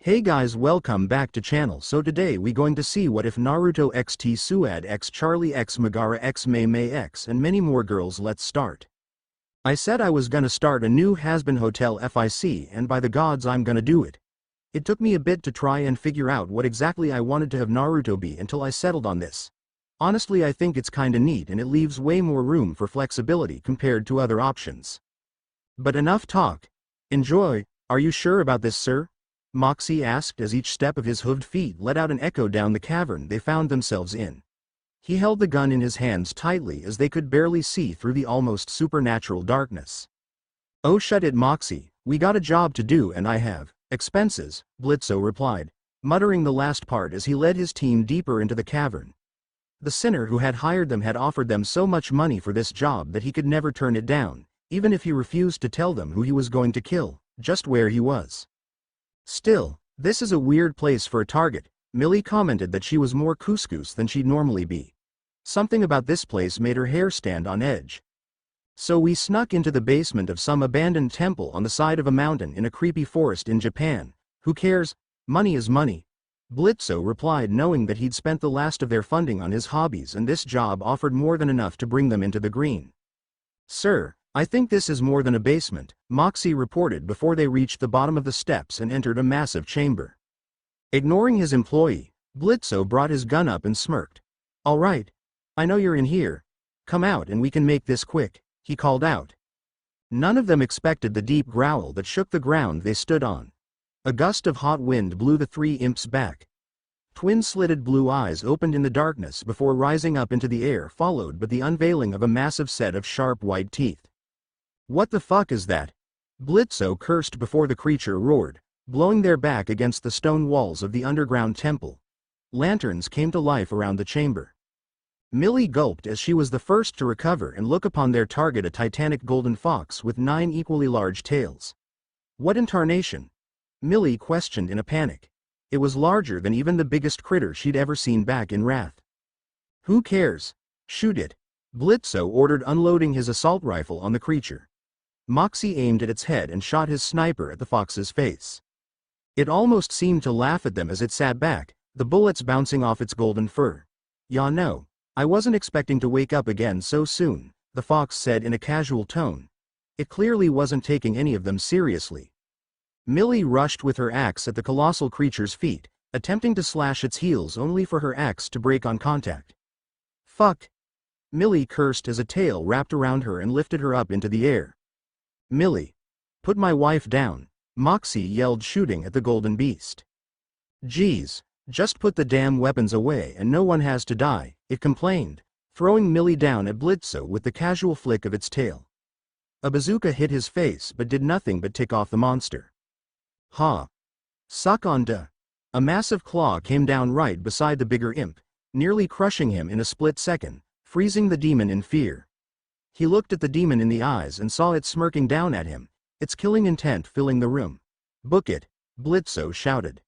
Hey guys, welcome back to channel. So today we going to see what if Naruto x Tsuande x Charlie x Megara x Mei Mei x and many more girls. Let's start. I said I was gonna start a new has-been hotel FIC, and by the gods I'm gonna do it. It took me a bit to try and figure out what exactly I wanted to have Naruto be until I settled on this. Honestly, I think it's kinda neat and it leaves way more room for flexibility compared to other options. But enough talk. Enjoy. Are you sure about this, sir? Moxie asked as each step of his hooved feet let out an echo down the cavern they found themselves in. He held the gun in his hands tightly as they could barely see through the almost supernatural darkness. Oh shut it, Moxie, we got a job to do and I have expenses, Blitzo replied, muttering the last part as he led his team deeper into the cavern. The sinner who had hired them had offered them so much money for this job that he could never turn it down, even if he refused to tell them who he was going to kill, just where he was. Still, this is a weird place for a target. Millie commented that she was more couscous than she'd normally be. Something about this place made her hair stand on edge. So we snuck into the basement of some abandoned temple on the side of a mountain in a creepy forest in Japan. Who cares? Money is money. Blitzo replied, knowing that he'd spent the last of their funding on his hobbies and this job offered more than enough to bring them into the green. Sir, I think this is more than a basement, Moxie reported before they reached the bottom of the steps and entered a massive chamber. Ignoring his employee, Blitzo brought his gun up and smirked. All right. I know you're in here. Come out and we can make this quick, he called out. None of them expected the deep growl that shook the ground they stood on. A gust of hot wind blew the three imps back. Twin-slitted blue eyes opened in the darkness before rising up into the air, followed by the unveiling of a massive set of sharp white teeth. What the fuck is that? Blitzo cursed before the creature roared, blowing their back against the stone walls of the underground temple. Lanterns came to life around the chamber. Millie gulped as she was the first to recover and look upon their target, a titanic golden fox with 9 equally large tails. What in tarnation? Millie questioned in a panic. It was larger than even the biggest critter she'd ever seen back in Wrath. Who cares? Shoot it. Blitzo ordered, unloading his assault rifle on the creature. Moxie aimed at its head and shot his sniper at the fox's face. It almost seemed to laugh at them as it sat back, the bullets bouncing off its golden fur. "Ya no. I wasn't expecting to wake up again so soon," the fox said in a casual tone. It clearly wasn't taking any of them seriously. Millie rushed with her axe at the colossal creature's feet, attempting to slash its heels only for her axe to break on contact. Fuck! Millie cursed as a tail wrapped around her and lifted her up into the air. Millie! Put my wife down, Moxie yelled, shooting at the golden beast. Geez, just put the damn weapons away and no one has to die, it complained, throwing Millie down at Blitzo with the casual flick of its tail. A bazooka hit his face but did nothing but tick off the monster. Ha! Suck on da! A massive claw came down right beside the bigger imp, nearly crushing him in a split second, freezing the demon in fear. He looked at the demon in the eyes and saw it smirking down at him, its killing intent filling the room. Book it, Blitzo shouted.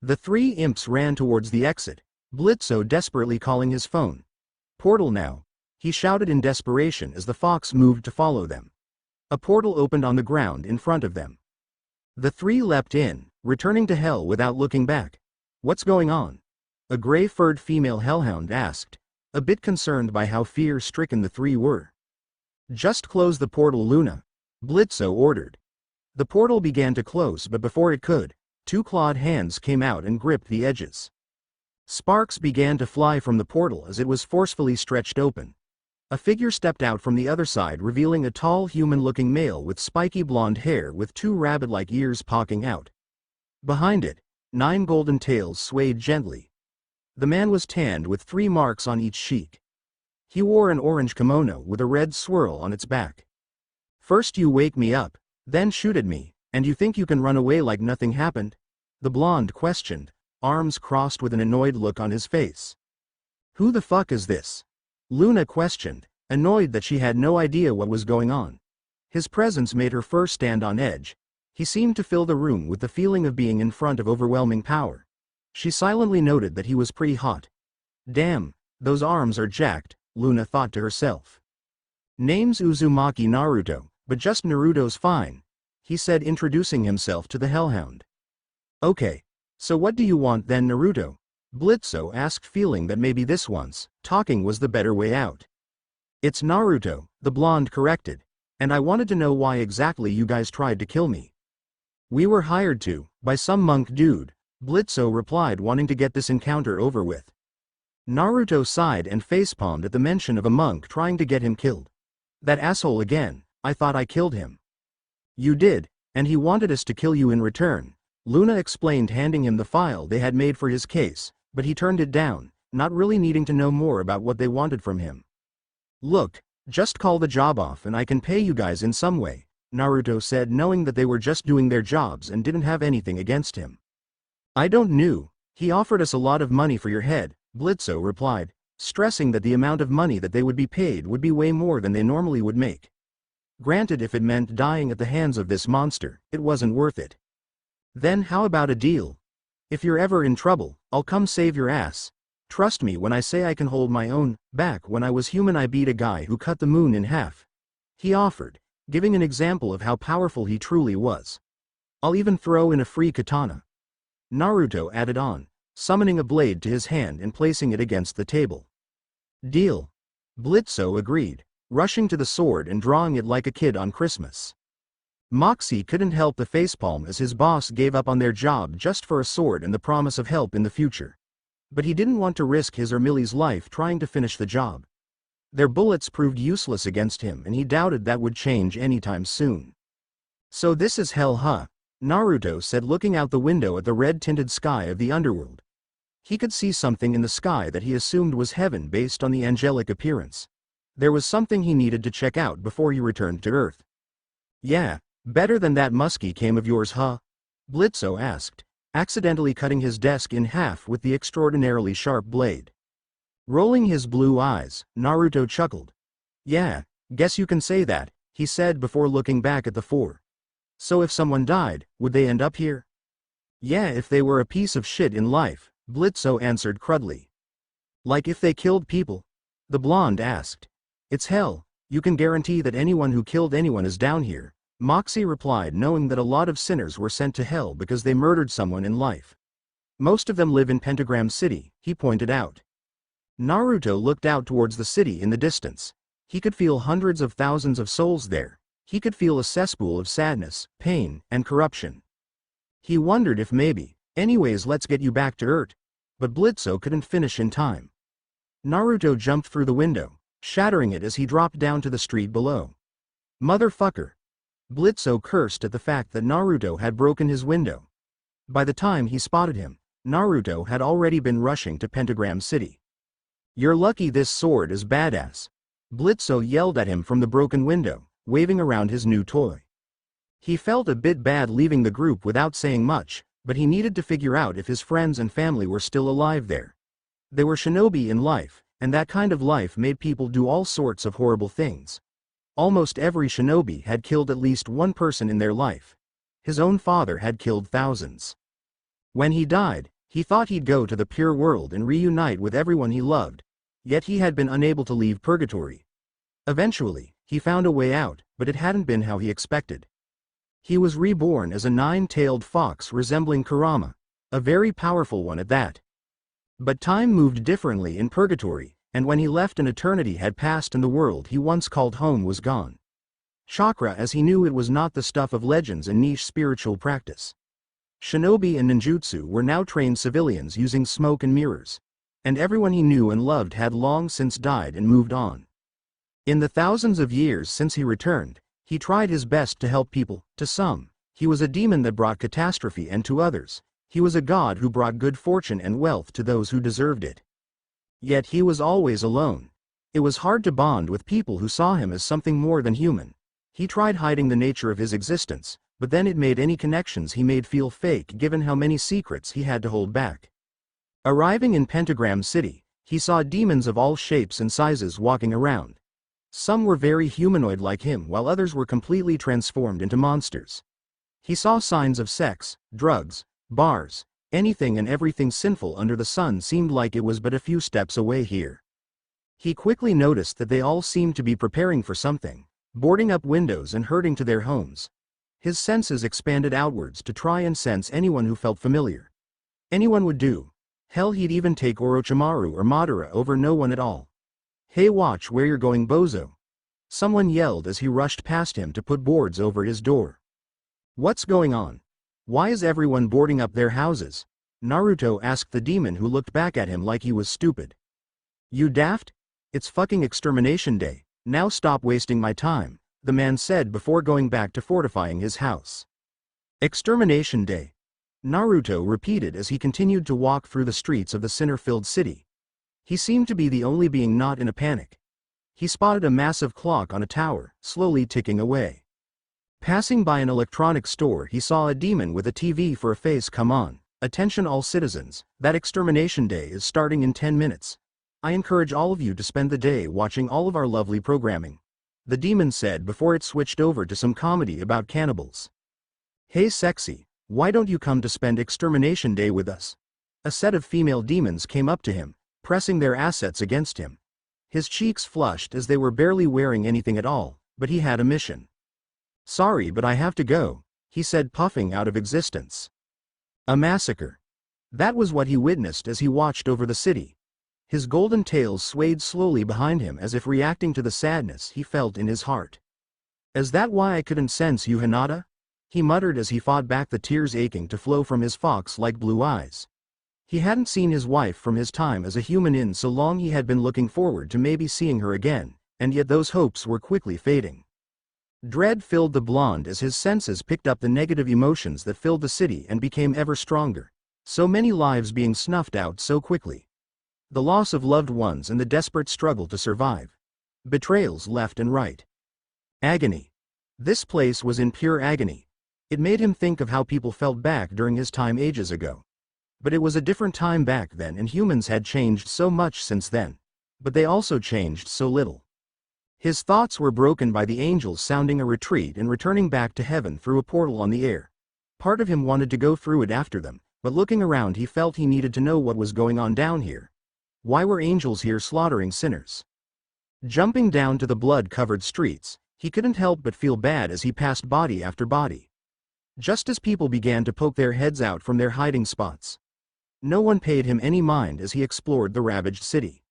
The three imps ran towards the exit, Blitzo desperately calling his phone. Portal now, he shouted in desperation as the fox moved to follow them. A portal opened on the ground in front of them. The three leapt in, returning to hell without looking back. What's going on? A gray-furred female hellhound asked, a bit concerned by how fear-stricken the three were. Just close the portal, Luna, Blitzo ordered. The portal began to close, but before it could, 2 clawed hands came out and gripped the edges. Sparks began to fly from the portal as it was forcefully stretched open. A figure stepped out from the other side, revealing a tall human-looking male with spiky blonde hair with 2 rabbit-like ears poking out. Behind it, 9 golden tails swayed gently. The man was tanned with 3 marks on each cheek. He wore an orange kimono with a red swirl on its back. First you wake me up, then shoot at me, and you think you can run away like nothing happened? The blonde questioned, arms crossed with an annoyed look on his face. Who the fuck is this? Luna questioned, annoyed that she had no idea what was going on. His presence made her fur stand on edge. He seemed to fill the room with the feeling of being in front of overwhelming power. She silently noted that he was pretty hot. Damn, those arms are jacked, Luna thought to herself. Name's Uzumaki Naruto, but just Naruto's fine, he said, introducing himself to the hellhound. Okay. So what do you want then, Naruto? Blitzo asked, feeling that maybe this once, talking was the better way out. It's Naruto, the blonde corrected. And I wanted to know why exactly you guys tried to kill me. We were hired to, by some monk dude, Blitzo replied, wanting to get this encounter over with. Naruto sighed and facepalmed at the mention of a monk trying to get him killed. That asshole again, I thought I killed him. You did, and he wanted us to kill you in return, Luna explained, handing him the file they had made for his case, but he turned it down, not really needing to know more about what they wanted from him. Look, just call the job off and I can pay you guys in some way, Naruto said, knowing that they were just doing their jobs and didn't have anything against him. I don't know. He offered us a lot of money for your head, Blitzo replied, stressing that the amount of money that they would be paid would be way more than they normally would make. Granted, if it meant dying at the hands of this monster, it wasn't worth it. Then how about a deal? If you're ever in trouble, I'll come save your ass. Trust me when I say I can hold my own. Back when I was human I beat a guy who cut the moon in half. He offered, giving an example of how powerful he truly was. I'll even throw in a free katana. Naruto added on, summoning a blade to his hand and placing it against the table. Deal. Blitzo agreed, rushing to the sword and drawing it like a kid on Christmas. Moxie couldn't help the facepalm as his boss gave up on their job just for a sword and the promise of help in the future. But he didn't want to risk his or Millie's life trying to finish the job. Their bullets proved useless against him and he doubted that would change anytime soon. So this is hell, huh? Naruto said, looking out the window at the red-tinted sky of the underworld. He could see something in the sky that he assumed was heaven based on the angelic appearance. There was something he needed to check out before he returned to Earth. Yeah, better than that musky game of yours, huh? Blitzo asked, accidentally cutting his desk in half with the extraordinarily sharp blade. Rolling his blue eyes, Naruto chuckled. Yeah, guess you can say that, he said before looking back at the four. So if someone died, would they end up here? Yeah, if they were a piece of shit in life, Blitzo answered crudely. Like if they killed people? The blonde asked. It's hell, you can guarantee that anyone who killed anyone is down here, Moxie replied, knowing that a lot of sinners were sent to hell because they murdered someone in life. Most of them live in Pentagram City, he pointed out. Naruto looked out towards the city in the distance. He could feel hundreds of thousands of souls there. He could feel a cesspool of sadness, pain, and corruption. He wondered if maybe, anyways, let's get you back to Earth. But Blitzo couldn't finish in time. Naruto jumped through the window, shattering it as he dropped down to the street below. Motherfucker. Blitzo cursed at the fact that Naruto had broken his window. By the time he spotted him, Naruto had already been rushing to Pentagram City. You're lucky this sword is badass. Blitzo yelled at him from the broken window, waving around his new toy. He felt a bit bad leaving the group without saying much, but he needed to figure out if his friends and family were still alive there. They were shinobi in life, and that kind of life made people do all sorts of horrible things. Almost every shinobi had killed at least one person in their life. His own father had killed thousands. When he died, he thought he'd go to the pure world and reunite with everyone he loved, yet he had been unable to leave purgatory. Eventually, he found a way out, but it hadn't been how he expected. He was reborn as a nine-tailed fox resembling Kurama, a very powerful one at that. But time moved differently in purgatory, and when he left an eternity had passed and the world he once called home was gone. Chakra, as he knew it, was not the stuff of legends and niche spiritual practice. Shinobi and ninjutsu were now trained civilians using smoke and mirrors. And everyone he knew and loved had long since died and moved on. In the thousands of years since he returned, he tried his best to help people. To some, he was a demon that brought catastrophe, and to others, he was a god who brought good fortune and wealth to those who deserved it. Yet he was always alone. It was hard to bond with people who saw him as something more than human. He tried hiding the nature of his existence, but then it made any connections he made feel fake given how many secrets he had to hold back. Arriving in Pentagram City, he saw demons of all shapes and sizes walking around. Some were very humanoid like him, while others were completely transformed into monsters. He saw signs of sex, drugs, bars, anything and everything sinful under the sun seemed like it was but a few steps away here. He quickly noticed that they all seemed to be preparing for something, boarding up windows and hurrying to their homes. His senses expanded outwards to try and sense anyone who felt familiar. Anyone would do. Hell, he'd even take Orochimaru or Madara over no one at all. "Hey, watch where you're going, bozo," someone yelled as he rushed past him to put boards over his door. "What's going on? Why is everyone boarding up their houses?" Naruto asked the demon, who looked back at him like he was stupid. "You daft? It's fucking extermination day. Now stop wasting my time," the man said before going back to fortifying his house. "Extermination day," Naruto repeated as he continued to walk through the streets of the sinner-filled city. He seemed to be the only being not in a panic. He spotted a massive clock on a tower, slowly ticking away. Passing by an electronics store, he saw a demon with a TV for a face. "Come on, attention all citizens, that extermination day is starting in 10 minutes. I encourage all of you to spend the day watching all of our lovely programming," the demon said before it switched over to some comedy about cannibals. "Hey sexy, why don't you come to spend extermination day with us?" A set of female demons came up to him, pressing their assets against him. His cheeks flushed as they were barely wearing anything at all, but he had a mission. "Sorry, but I have to go," he said, puffing out of existence. A massacre. That was what he witnessed as he watched over the city. His golden tails swayed slowly behind him as if reacting to the sadness he felt in his heart. "Is that why I couldn't sense you, Hinata?" he muttered as he fought back the tears aching to flow from his fox-like blue eyes. He hadn't seen his wife from his time as a human in so long. He had been looking forward to maybe seeing her again, and yet those hopes were quickly fading. Dread filled the blonde as his senses picked up the negative emotions that filled the city and became ever stronger. So many lives being snuffed out so quickly. The loss of loved ones and the desperate struggle to survive. Betrayals left and right. Agony. This place was in pure agony. It made him think of how people felt back during his time ages ago. But it was a different time back then, and humans had changed so much since then. But they also changed so little. His thoughts were broken by the angels sounding a retreat and returning back to heaven through a portal on the air. Part of him wanted to go through it after them, but looking around he felt he needed to know what was going on down here. Why were angels here slaughtering sinners? Jumping down to the blood-covered streets, he couldn't help but feel bad as he passed body after body. Just as people began to poke their heads out from their hiding spots. No one paid him any mind as he explored the ravaged city.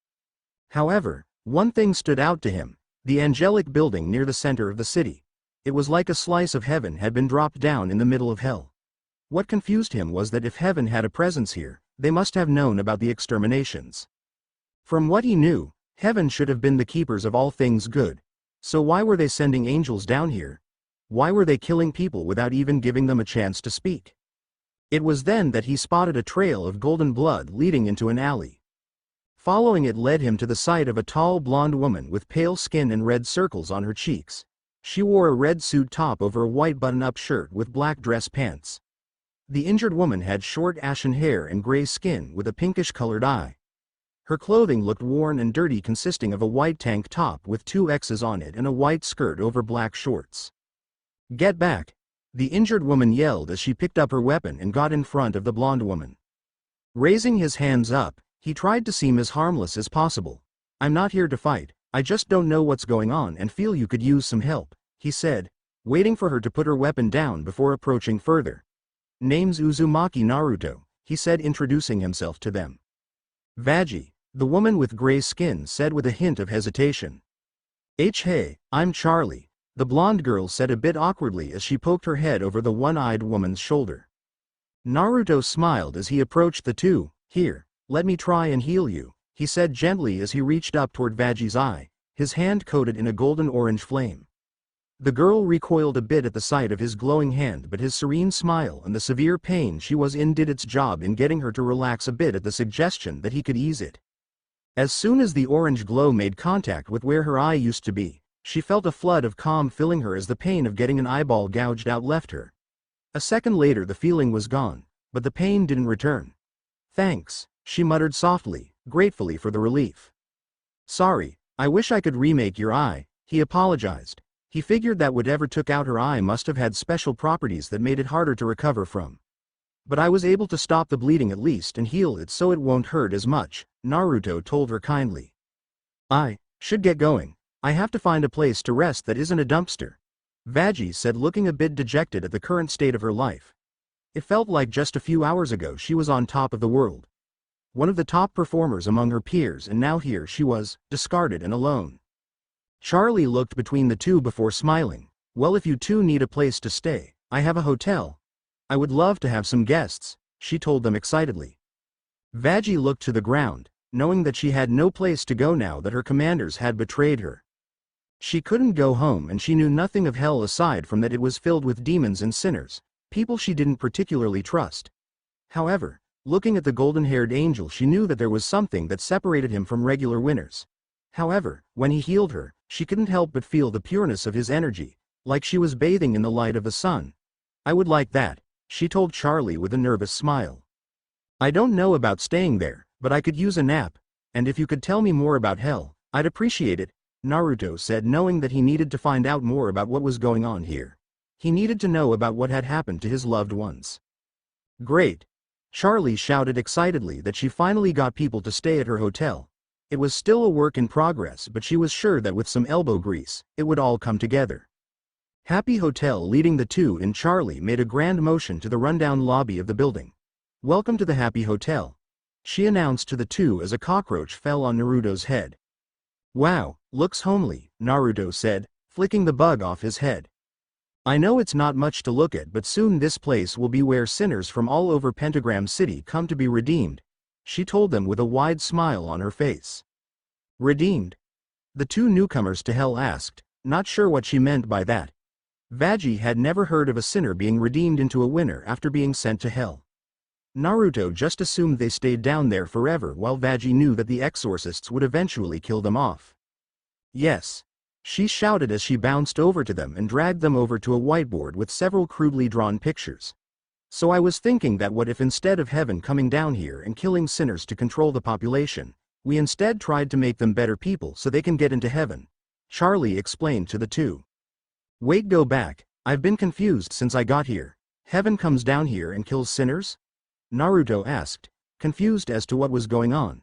However, one thing stood out to him, the angelic building near the center of the city. It was like a slice of heaven had been dropped down in the middle of hell. What confused him was that if heaven had a presence here, they must have known about the exterminations. From what he knew, heaven should have been the keepers of all things good. So why were they sending angels down here? Why were they killing people without even giving them a chance to speak? It was then that he spotted a trail of golden blood leading into an alley. Following it led him to the sight of a tall blonde woman with pale skin and red circles on her cheeks. She wore a red suit top over a white button-up shirt with black dress pants. The injured woman had short ashen hair and gray skin with a pinkish-colored eye. Her clothing looked worn and dirty, consisting of a white tank top with 2 X's on it and a white skirt over black shorts. "Get back!" the injured woman yelled as she picked up her weapon and got in front of the blonde woman. Raising his hands up, he tried to seem as harmless as possible. "I'm not here to fight, I just don't know what's going on and feel you could use some help," he said, waiting for her to put her weapon down before approaching further. "Name's Uzumaki Naruto," he said, introducing himself to them. "Vaggie," the woman with gray skin said with a hint of hesitation. "Hey, I'm Charlie," the blonde girl said a bit awkwardly as she poked her head over the one-eyed woman's shoulder. Naruto smiled as he approached the two. "Here, let me try and heal you," he said gently as he reached up toward Vaggie's eye, his hand coated in a golden-orange flame. The girl recoiled a bit at the sight of his glowing hand, but his serene smile and the severe pain she was in did its job in getting her to relax a bit at the suggestion that he could ease it. As soon as the orange glow made contact with where her eye used to be, she felt a flood of calm filling her as the pain of getting an eyeball gouged out left her. A second later the feeling was gone, but the pain didn't return. "Thanks," she muttered softly, gratefully for the relief. "Sorry, I wish I could remake your eye," he apologized. He figured that whatever took out her eye must have had special properties that made it harder to recover from. "But I was able to stop the bleeding at least and heal it so it won't hurt as much," Naruto told her kindly. "I should get going. I have to find a place to rest that isn't a dumpster." Vaggie said, looking a bit dejected at the current state of her life. It felt like just a few hours ago she was on top of the world. One of the top performers among her peers, and now here she was, discarded and alone. Charlie looked between the two before smiling. Well, if you two need a place to stay, I have a hotel. I would love to have some guests, she told them excitedly. Vaggie looked to the ground, knowing that she had no place to go now that her commanders had betrayed her. She couldn't go home, and she knew nothing of hell aside from that it was filled with demons and sinners, people she didn't particularly trust. However, looking at the golden-haired angel, she knew that there was something that separated him from regular winners. However, when he healed her, she couldn't help but feel the pureness of his energy, like she was bathing in the light of the sun. I would like that, she told Charlie with a nervous smile. I don't know about staying there, but I could use a nap, and if you could tell me more about hell, I'd appreciate it, Naruto said, knowing that he needed to find out more about what was going on here. He needed to know about what had happened to his loved ones. Great! Charlie shouted excitedly that she finally got people to stay at her hotel. It was still a work in progress, but she was sure that with some elbow grease, it would all come together. Happy Hotel, leading the two in, Charlie made a grand motion to the rundown lobby of the building. Welcome to the Happy Hotel, she announced to the two as a cockroach fell on Naruto's head. Wow, looks homely, Naruto said, flicking the bug off his head. I know it's not much to look at, but soon this place will be where sinners from all over Pentagram City come to be redeemed, she told them with a wide smile on her face. Redeemed? The two newcomers to hell asked, not sure what she meant by that. Vaggie had never heard of a sinner being redeemed into a winner after being sent to hell. Naruto just assumed they stayed down there forever, while Vaggie knew that the exorcists would eventually kill them off. Yes, she shouted as she bounced over to them and dragged them over to a whiteboard with several crudely drawn pictures. So I was thinking that what if instead of heaven coming down here and killing sinners to control the population, we instead tried to make them better people so they can get into heaven, Charlie explained to the two. Wait, go back, I've been confused since I got here. Heaven comes down here and kills sinners? Naruto asked, confused as to what was going on.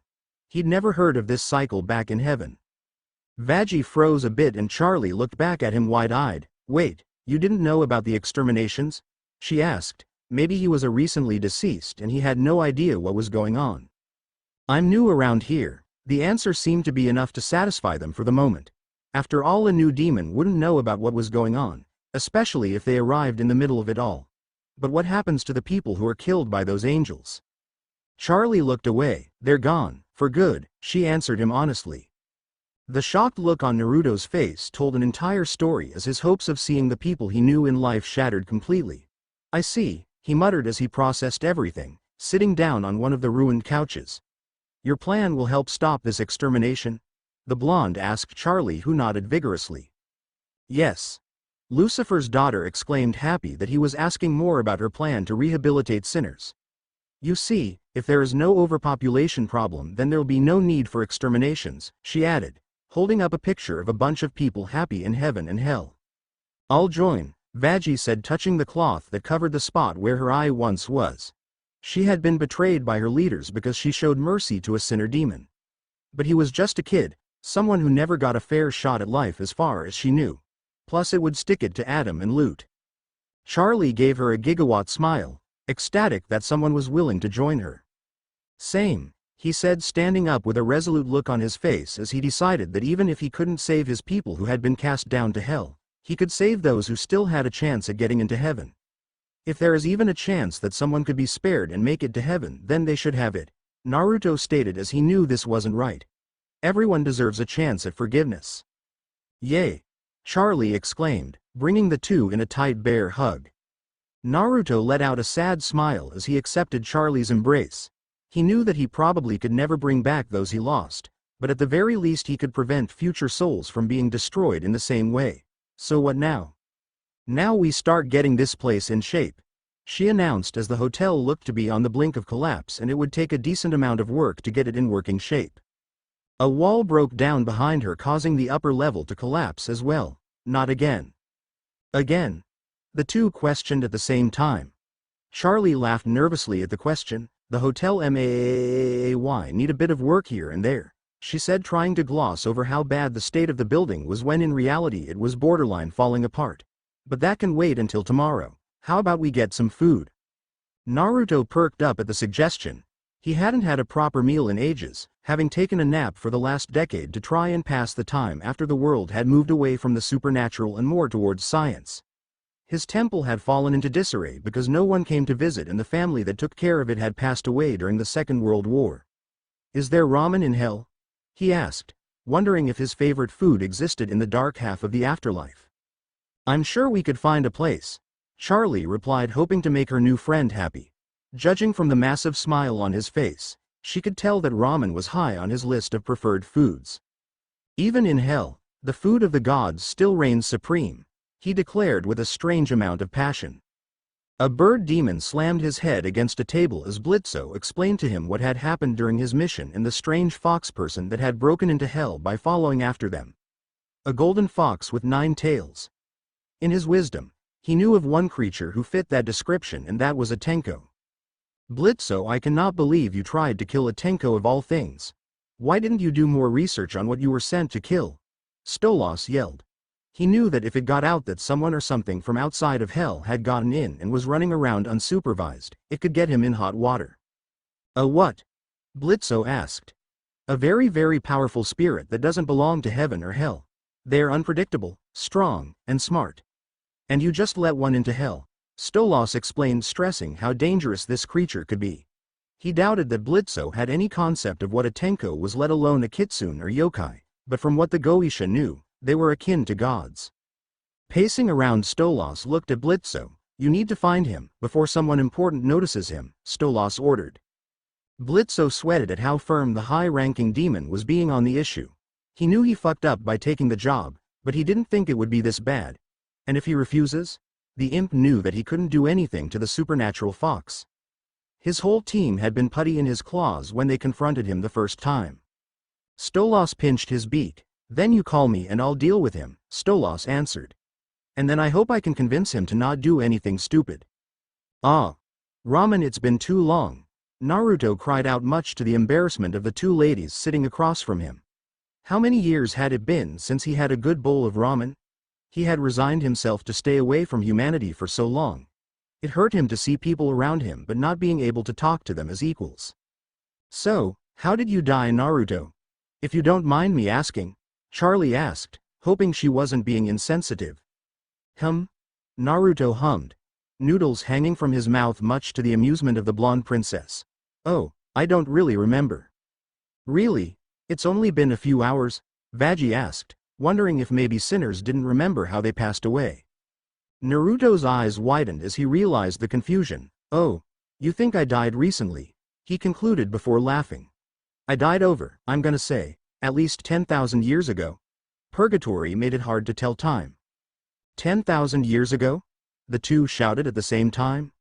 He'd never heard of this cycle back in heaven. Vaggie froze a bit and Charlie looked back at him wide-eyed. Wait, you didn't know about the exterminations? She asked. Maybe he was a recently deceased and he had no idea what was going on. I'm new around here. The answer seemed to be enough to satisfy them for the moment. After all, a new demon wouldn't know about what was going on, especially if they arrived in the middle of it all. But what happens to the people who are killed by those angels? Charlie looked away. They're gone, for good, she answered him honestly. The shocked look on Naruto's face told an entire story as his hopes of seeing the people he knew in life shattered completely. I see, he muttered as he processed everything, sitting down on one of the ruined couches. Your plan will help stop this extermination? The blonde asked Charlie, who nodded vigorously. Yes. Lucifer's daughter exclaimed, happy that he was asking more about her plan to rehabilitate sinners. You see, if there is no overpopulation problem, then there'll be no need for exterminations, she added, holding up a picture of a bunch of people happy in heaven and hell. I'll join, Vaggie said, touching the cloth that covered the spot where her eye once was. She had been betrayed by her leaders because she showed mercy to a sinner demon. But he was just a kid, someone who never got a fair shot at life as far as she knew. Plus it would stick it to Adam and loot. Charlie gave her a gigawatt smile, ecstatic that someone was willing to join her. Same, he said, standing up with a resolute look on his face as he decided that even if he couldn't save his people who had been cast down to hell, he could save those who still had a chance at getting into heaven. If there is even a chance that someone could be spared and make it to heaven, then they should have it, Naruto stated as he knew this wasn't right. Everyone deserves a chance at forgiveness. Yay! Charlie exclaimed, bringing the two in a tight bear hug. Naruto let out a sad smile as he accepted Charlie's embrace. He knew that he probably could never bring back those he lost, but at the very least he could prevent future souls from being destroyed in the same way. So what now? Now we start getting this place in shape, she announced as the hotel looked to be on the blink of collapse and it would take a decent amount of work to get it in working shape. A wall broke down behind her, causing the upper level to collapse as well. Not again. Again? The two questioned at the same time. Charlie laughed nervously at the question. The hotel may need a bit of work here and there, she said, trying to gloss over how bad the state of the building was when in reality it was borderline falling apart. But that can wait until tomorrow. How about we get some food? Naruto perked up at the suggestion. He hadn't had a proper meal in ages, having taken a nap for the last decade to try and pass the time after the world had moved away from the supernatural and more towards science. His temple had fallen into disarray because no one came to visit and the family that took care of it had passed away during the Second World War. Is there ramen in hell? He asked, wondering if his favorite food existed in the dark half of the afterlife. I'm sure we could find a place, Charlie replied, hoping to make her new friend happy. Judging from the massive smile on his face, she could tell that ramen was high on his list of preferred foods. Even in hell, the food of the gods still reigns supreme, he declared with a strange amount of passion. A bird demon slammed his head against a table as Blitzo explained to him what had happened during his mission and the strange fox person that had broken into hell by following after them. A golden fox with 9 tails. In his wisdom, he knew of one creature who fit that description, and that was a Tenko. Blitzo, I cannot believe you tried to kill a Tenko of all things. Why didn't you do more research on what you were sent to kill? Stolas yelled. He knew that if it got out that someone or something from outside of hell had gotten in and was running around unsupervised, it could get him in hot water. A what? Blitzo asked. A very, very powerful spirit that doesn't belong to heaven or hell. They're unpredictable, strong, and smart. And you just let one into hell, Stolas explained, stressing how dangerous this creature could be. He doubted that Blitzo had any concept of what a Tenko was, let alone a kitsune or yokai, but from what the Goetia knew, they were akin to gods. Pacing around, Stolas looked at Blitzo. You need to find him, before someone important notices him, Stolas ordered. Blitzo sweated at how firm the high-ranking demon was being on the issue. He knew he fucked up by taking the job, but he didn't think it would be this bad. And if he refuses? The imp knew that he couldn't do anything to the supernatural fox. His whole team had been putty in his claws when they confronted him the first time. Stolas pinched his beak. Then you call me and I'll deal with him, Stolas answered. And then I hope I can convince him to not do anything stupid. Ah. Ramen, it's been too long, Naruto cried out, much to the embarrassment of the 2 ladies sitting across from him. How many years had it been since he had a good bowl of ramen? He had resigned himself to stay away from humanity for so long. It hurt him to see people around him but not being able to talk to them as equals. So, how did you die, Naruto? If you don't mind me asking, Charlie asked, hoping she wasn't being insensitive. Naruto hummed. Noodles hanging from his mouth, much to the amusement of the blonde princess. Oh, I don't really remember. Really? It's only been a few hours? Vaggie asked, wondering if maybe sinners didn't remember how they passed away. Naruto's eyes widened as he realized the confusion. Oh, you think I died recently? He concluded before laughing. I died over, I'm gonna say, at least 10,000 years ago. Purgatory made it hard to tell time. 10,000 years ago? The 2 shouted at the same time.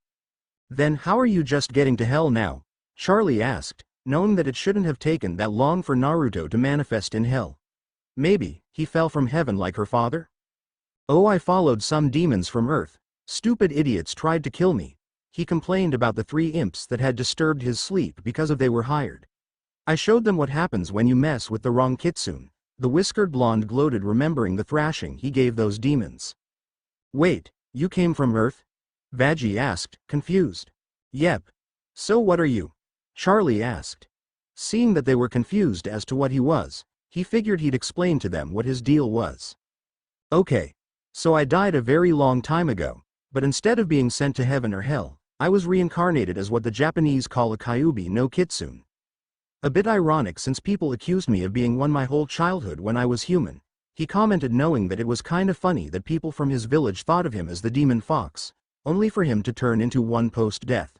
Then how are you just getting to hell now? Charlie asked, knowing that it shouldn't have taken that long for Naruto to manifest in hell. Maybe he fell from heaven like her father? Oh, I followed some demons from Earth. Stupid idiots tried to kill me. He complained about the 3 imps that had disturbed his sleep because they were hired. I showed them what happens when you mess with the wrong kitsune. The whiskered blonde gloated, remembering the thrashing he gave those demons. Wait, you came from Earth? Vaggie asked, confused. Yep. So what are you? Charlie asked. Seeing that they were confused as to what he was, he figured he'd explain to them what his deal was. Okay. So I died a very long time ago, but instead of being sent to heaven or hell, I was reincarnated as what the Japanese call a kyubi no kitsune. A bit ironic since people accused me of being one my whole childhood when I was human, he commented, knowing that it was kind of funny that people from his village thought of him as the demon fox, only for him to turn into one post-death.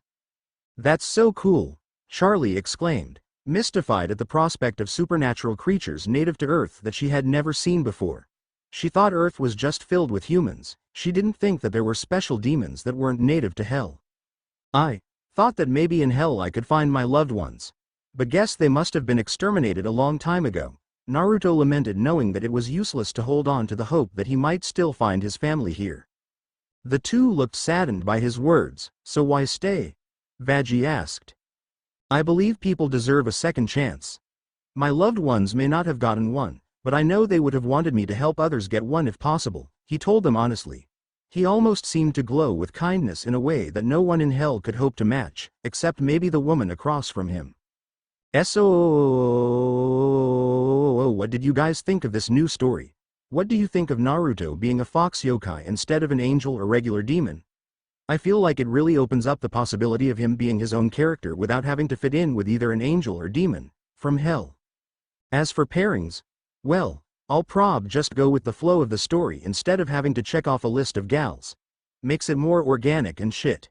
That's so cool, Charlie exclaimed, mystified at the prospect of supernatural creatures native to Earth that she had never seen before. She thought Earth was just filled with humans. She didn't think that there were special demons that weren't native to hell. I thought that maybe in hell I could find my loved ones. But guess they must have been exterminated a long time ago, Naruto lamented, knowing that it was useless to hold on to the hope that he might still find his family here. The 2 looked saddened by his words. So why stay? Vaggie asked. I believe people deserve a second chance. My loved ones may not have gotten one, but I know they would have wanted me to help others get one if possible, he told them honestly. He almost seemed to glow with kindness in a way that no one in hell could hope to match, except maybe the woman across from him. So, what did you guys think of this new story? What do you think of Naruto being a fox yokai instead of an angel or regular demon? I feel like it really opens up the possibility of him being his own character without having to fit in with either an angel or demon from hell. As for pairings, well, I'll just go with the flow of the story instead of having to check off a list of gals. Makes it more organic and shit.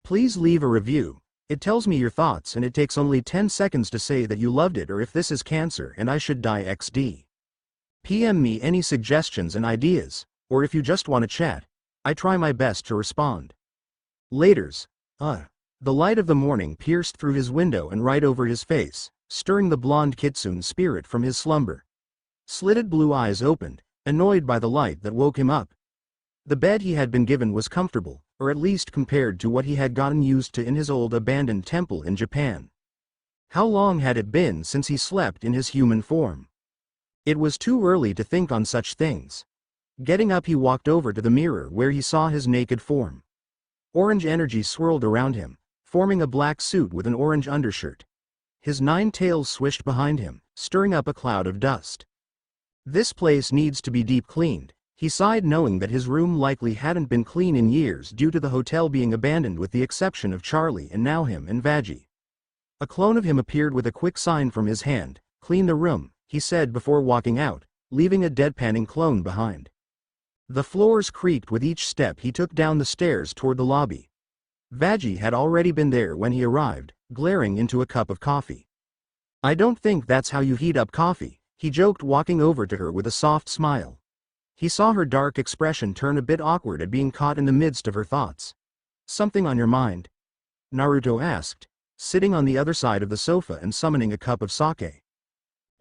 Please leave a review. It tells me your thoughts and it takes only 10 seconds to say that you loved it or if this is cancer and I should die XD. PM me any suggestions and ideas, or if you just want to chat. I try my best to respond. Laters. The light of the morning pierced through his window and right over his face, stirring the blonde kitsune spirit from his slumber. Slitted blue eyes opened, annoyed by the light that woke him up. The bed he had been given was comfortable, or at least compared to what he had gotten used to in his old abandoned temple in Japan. How long had it been since he slept in his human form? It was too early to think on such things. Getting up, he walked over to the mirror where he saw his naked form. Orange energy swirled around him, forming a black suit with an orange undershirt. His 9 tails swished behind him, stirring up a cloud of dust. This place needs to be deep cleaned, he sighed, knowing that his room likely hadn't been clean in years due to the hotel being abandoned with the exception of Charlie and now him and Vaggie. A clone of him appeared with a quick sign from his hand. Clean the room, he said before walking out, leaving a deadpanning clone behind. The floors creaked with each step he took down the stairs toward the lobby. Vaggie had already been there when he arrived, glaring into a cup of coffee. I don't think that's how you heat up coffee, he joked, walking over to her with a soft smile. He saw her dark expression turn a bit awkward at being caught in the midst of her thoughts. Something on your mind? Naruto asked, sitting on the other side of the sofa and summoning a cup of sake.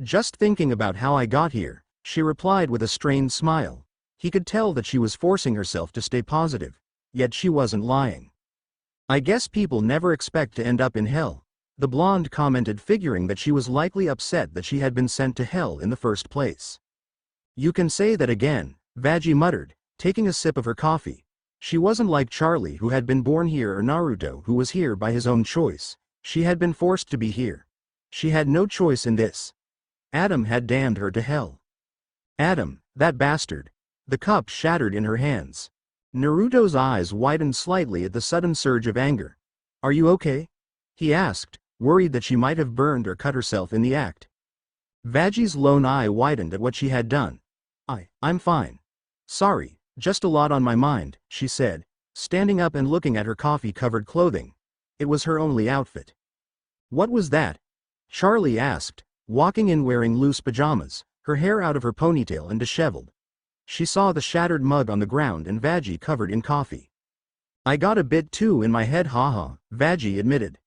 Just thinking about how I got here, she replied with a strained smile. He could tell that she was forcing herself to stay positive, yet she wasn't lying. I guess people never expect to end up in hell, the blonde commented, figuring that she was likely upset that she had been sent to hell in the first place. You can say that again, Vaggie muttered, taking a sip of her coffee. She wasn't like Charlie, who had been born here, or Naruto, who was here by his own choice. She had been forced to be here. She had no choice in this. Adam had damned her to hell. Adam, that bastard. The cup shattered in her hands. Naruto's eyes widened slightly at the sudden surge of anger. Are you okay? He asked, worried that she might have burned or cut herself in the act. Vaggie's lone eye widened at what she had done. I'm fine. Sorry, just a lot on my mind, she said, standing up and looking at her coffee-covered clothing. It was her only outfit. What was that? Charlie asked, walking in wearing loose pajamas, her hair out of her ponytail and disheveled. She saw the shattered mug on the ground and Vaggie covered in coffee. I got a bit too in my head, haha, Vaggie admitted.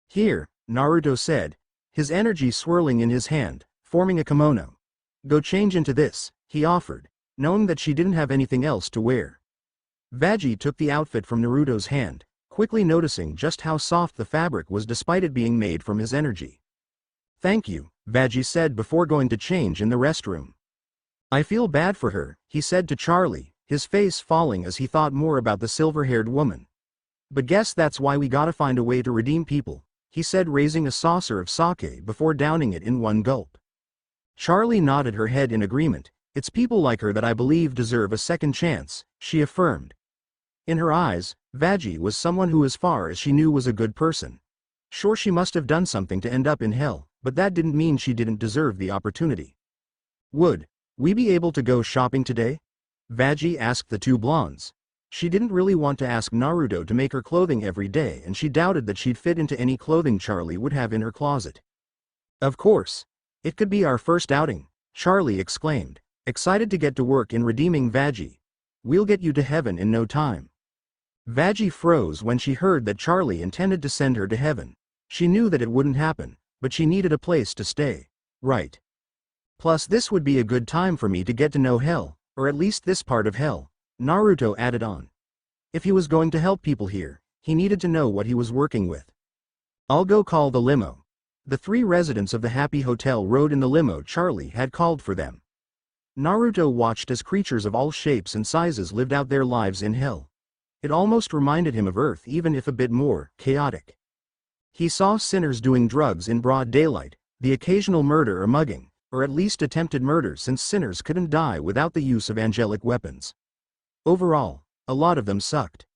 Here, Naruto said, his energy swirling in his hand, forming a kimono. Go change into this, he offered, knowing that she didn't have anything else to wear. Vaggie took the outfit from Naruto's hand, quickly noticing just how soft the fabric was despite it being made from his energy. Thank you, Vaggie said before going to change in the restroom. I feel bad for her, he said to Charlie, his face falling as he thought more about the silver-haired woman. But guess that's why we gotta find a way to redeem people, he said, raising a saucer of sake before downing it in one gulp. Charlie nodded her head in agreement. It's people like her that I believe deserve a second chance, she affirmed. In her eyes, Vaggie was someone who, as far as she knew, was a good person. Sure, she must have done something to end up in hell, but that didn't mean she didn't deserve the opportunity. Would we be able to go shopping today? Vaggie asked the two blondes. She didn't really want to ask Naruto to make her clothing every day, and she doubted that she'd fit into any clothing Charlie would have in her closet. Of course. It could be our first outing, Charlie exclaimed, excited to get to work in redeeming Vaggie. We'll get you to heaven in no time. Vaggie froze when she heard that Charlie intended to send her to heaven. She knew that it wouldn't happen, but she needed a place to stay. Right. Plus this would be a good time for me to get to know hell, or at least this part of hell, Naruto added on. If he was going to help people here, he needed to know what he was working with. I'll go call the limo. The three residents of the Happy Hotel rode in the limo Charlie had called for them. Naruto watched as creatures of all shapes and sizes lived out their lives in hell. It almost reminded him of Earth, even if a bit more chaotic. He saw sinners doing drugs in broad daylight, the occasional murder or mugging, or at least attempted murder, since sinners couldn't die without the use of angelic weapons. Overall, a lot of them sucked.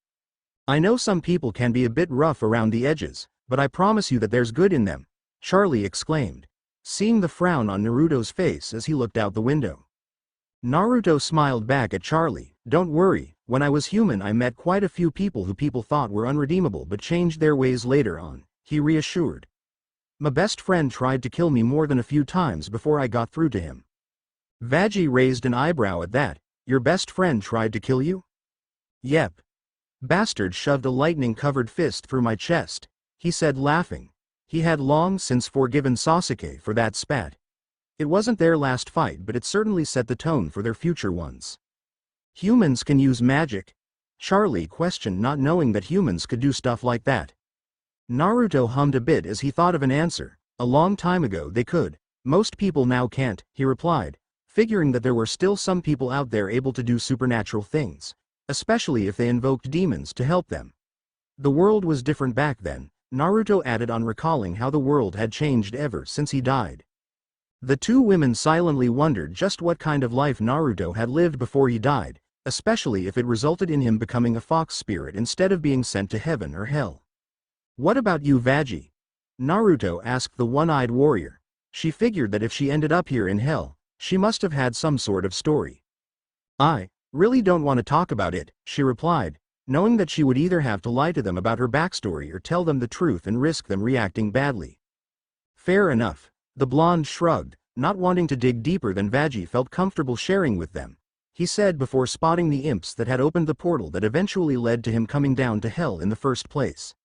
I know some people can be a bit rough around the edges, but I promise you that there's good in them, Charlie exclaimed, seeing the frown on Naruto's face as he looked out the window. Naruto smiled back at Charlie. Don't worry, when I was human I met quite a few people who people thought were unredeemable but changed their ways later on, he reassured. My best friend tried to kill me more than a few times before I got through to him. Vaggie raised an eyebrow at that. Your best friend tried to kill you? Yep. Bastard shoved a lightning-covered fist through my chest, he said, laughing. He had long since forgiven Sasuke for that spat. It wasn't their last fight, but it certainly set the tone for their future ones. Humans can use magic? Charlie questioned, not knowing that humans could do stuff like that. Naruto hummed a bit as he thought of an answer. A long time ago they could. Most people now can't, he replied, figuring that there were still some people out there able to do supernatural things, especially if they invoked demons to help them. The world was different back then, Naruto added on, recalling how the world had changed ever since he died. The two women silently wondered just what kind of life Naruto had lived before he died, especially if it resulted in him becoming a fox spirit instead of being sent to heaven or hell. What about you, Vaggie? Naruto asked the one-eyed warrior. She figured that if she ended up here in hell, she must have had some sort of story. I really don't want to talk about it, she replied, knowing that she would either have to lie to them about her backstory or tell them the truth and risk them reacting badly. Fair enough. The blonde shrugged, not wanting to dig deeper than Vaggie felt comfortable sharing with them, he said before spotting the imps that had opened the portal that eventually led to him coming down to hell in the first place.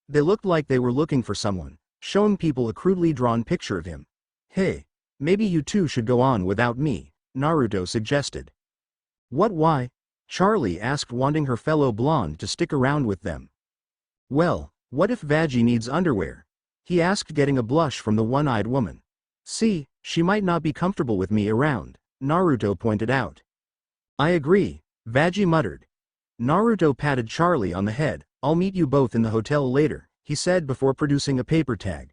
They looked like they were looking for someone, showing people a crudely drawn picture of him. Hey, maybe you two should go on without me, Naruto suggested. What, why? Charlie asked, wanting her fellow blonde to stick around with them. Well, what if Vaggie needs underwear? He asked, getting a blush from the one-eyed woman. See, she might not be comfortable with me around, Naruto pointed out. I agree, Vaggie muttered. Naruto patted Charlie on the head. I'll meet you both in the hotel later, he said before producing a paper tag.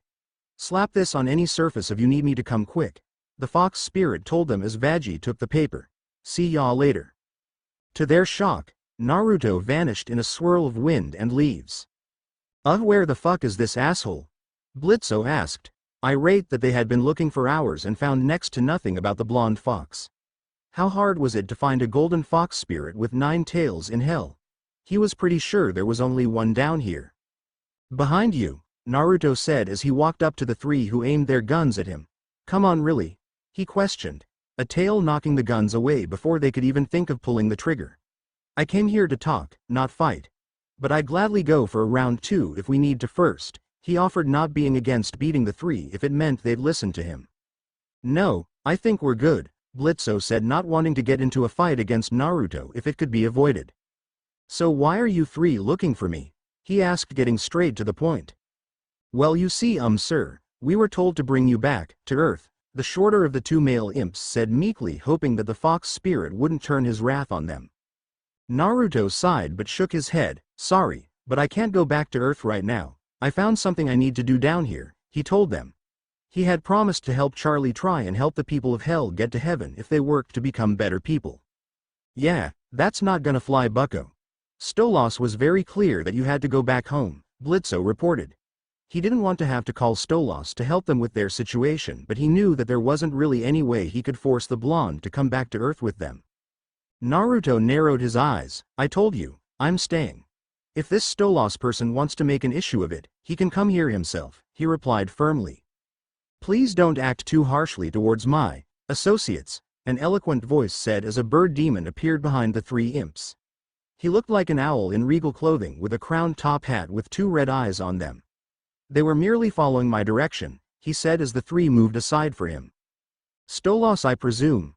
Slap this on any surface if you need me to come quick, the fox spirit told them as Vaggie took the paper. See y'all later. To their shock, Naruto vanished in a swirl of wind and leaves. Where the fuck is this asshole? Blitzo asked, irate that they had been looking for hours and found next to nothing about the blonde fox. How hard was it to find a golden fox spirit with 9 tails in hell? He was pretty sure there was only one down here. Behind you, Naruto said as he walked up to the three who aimed their guns at him. Come on, really? He questioned, a tail knocking the guns away before they could even think of pulling the trigger. I came here to talk, not fight. But I'd gladly go for a round 2 if we need to first, he offered, not being against beating the three if it meant they'd listen to him. No, I think we're good, Blitzo said, not wanting to get into a fight against Naruto if it could be avoided. So why are you three looking for me? He asked, getting straight to the point. Well, you see, sir, we were told to bring you back to Earth, the shorter of the two male imps said meekly, hoping that the fox spirit wouldn't turn his wrath on them. Naruto sighed but shook his head. Sorry, but I can't go back to Earth right now. I found something I need to do down here, he told them. He had promised to help Charlie try and help the people of Hell get to heaven if they worked to become better people. Yeah, that's not gonna fly, bucko. Stolas was very clear that you had to go back home, Blitzo reported. He didn't want to have to call Stolas to help them with their situation, but he knew that there wasn't really any way he could force the blonde to come back to Earth with them. Naruto narrowed his eyes. I told you, I'm staying. If this Stolas person wants to make an issue of it, he can come here himself, he replied firmly. Please don't act too harshly towards my associates, an eloquent voice said as a bird demon appeared behind the three imps. He looked like an owl in regal clothing with a crowned top hat with 2 red eyes on them. They were merely following my direction, he said as the three moved aside for him. Stolas, I presume?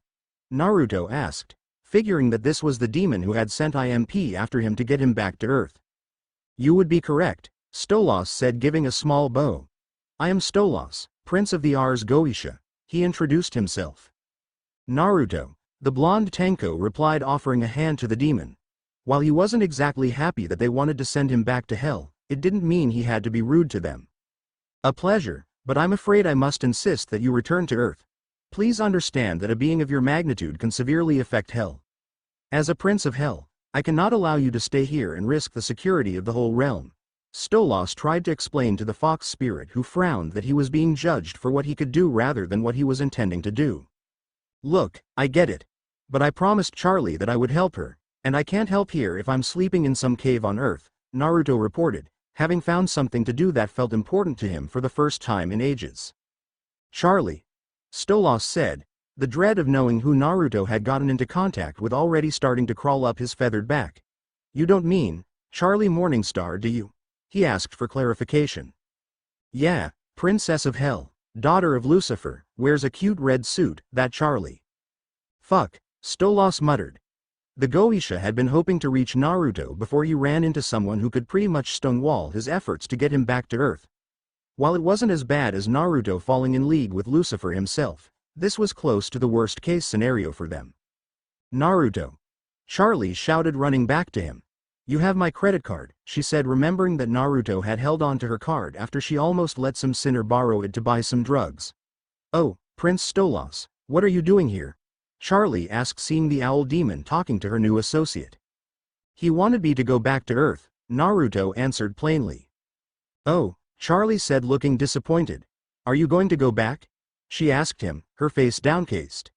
Naruto asked, figuring that this was the demon who had sent I.M.P after him to get him back to Earth. You would be correct, Stolas said, giving a small bow. I am Stolas, Prince of the Ars Goetia, he introduced himself. Naruto, The blonde Tenko replied, offering a hand to the demon. While he wasn't exactly happy that they wanted to send him back to hell, it didn't mean he had to be rude to them. A pleasure, but I'm afraid I must insist that you return to Earth. Please understand that a being of your magnitude can severely affect hell. As a prince of hell, I cannot allow you to stay here and risk the security of the whole realm. Stolas tried to explain to the fox spirit, who frowned that he was being judged for what he could do rather than what he was intending to do. Look, I get it. But I promised Charlie that I would help her, and I can't help here if I'm sleeping in some cave on Earth, Naruto reported, having found something to do that felt important to him for the first time in ages. Charlie, Stolas said, the dread of knowing who Naruto had gotten into contact with already starting to crawl up his feathered back. You don't mean Charlie Morningstar, do you? He asked for clarification. Yeah, Princess of Hell, daughter of Lucifer, wears a cute red suit, that Charlie. Fuck, Stolas muttered. The Goetia had been hoping to reach Naruto before he ran into someone who could pretty much stonewall his efforts to get him back to Earth. While it wasn't as bad as Naruto falling in league with Lucifer himself, this was close to the worst-case scenario for them. Naruto! Charlie shouted, running back to him. You have my credit card, she said, remembering that Naruto had held on to her card after she almost let some sinner borrow it to buy some drugs. Oh, Prince Stolas, what are you doing here? Charlie asked, seeing the owl demon talking to her new associate. He wanted me to go back to Earth, Naruto answered plainly. Oh, Charlie said, looking disappointed. Are you going to go back? She asked him, her face downcast.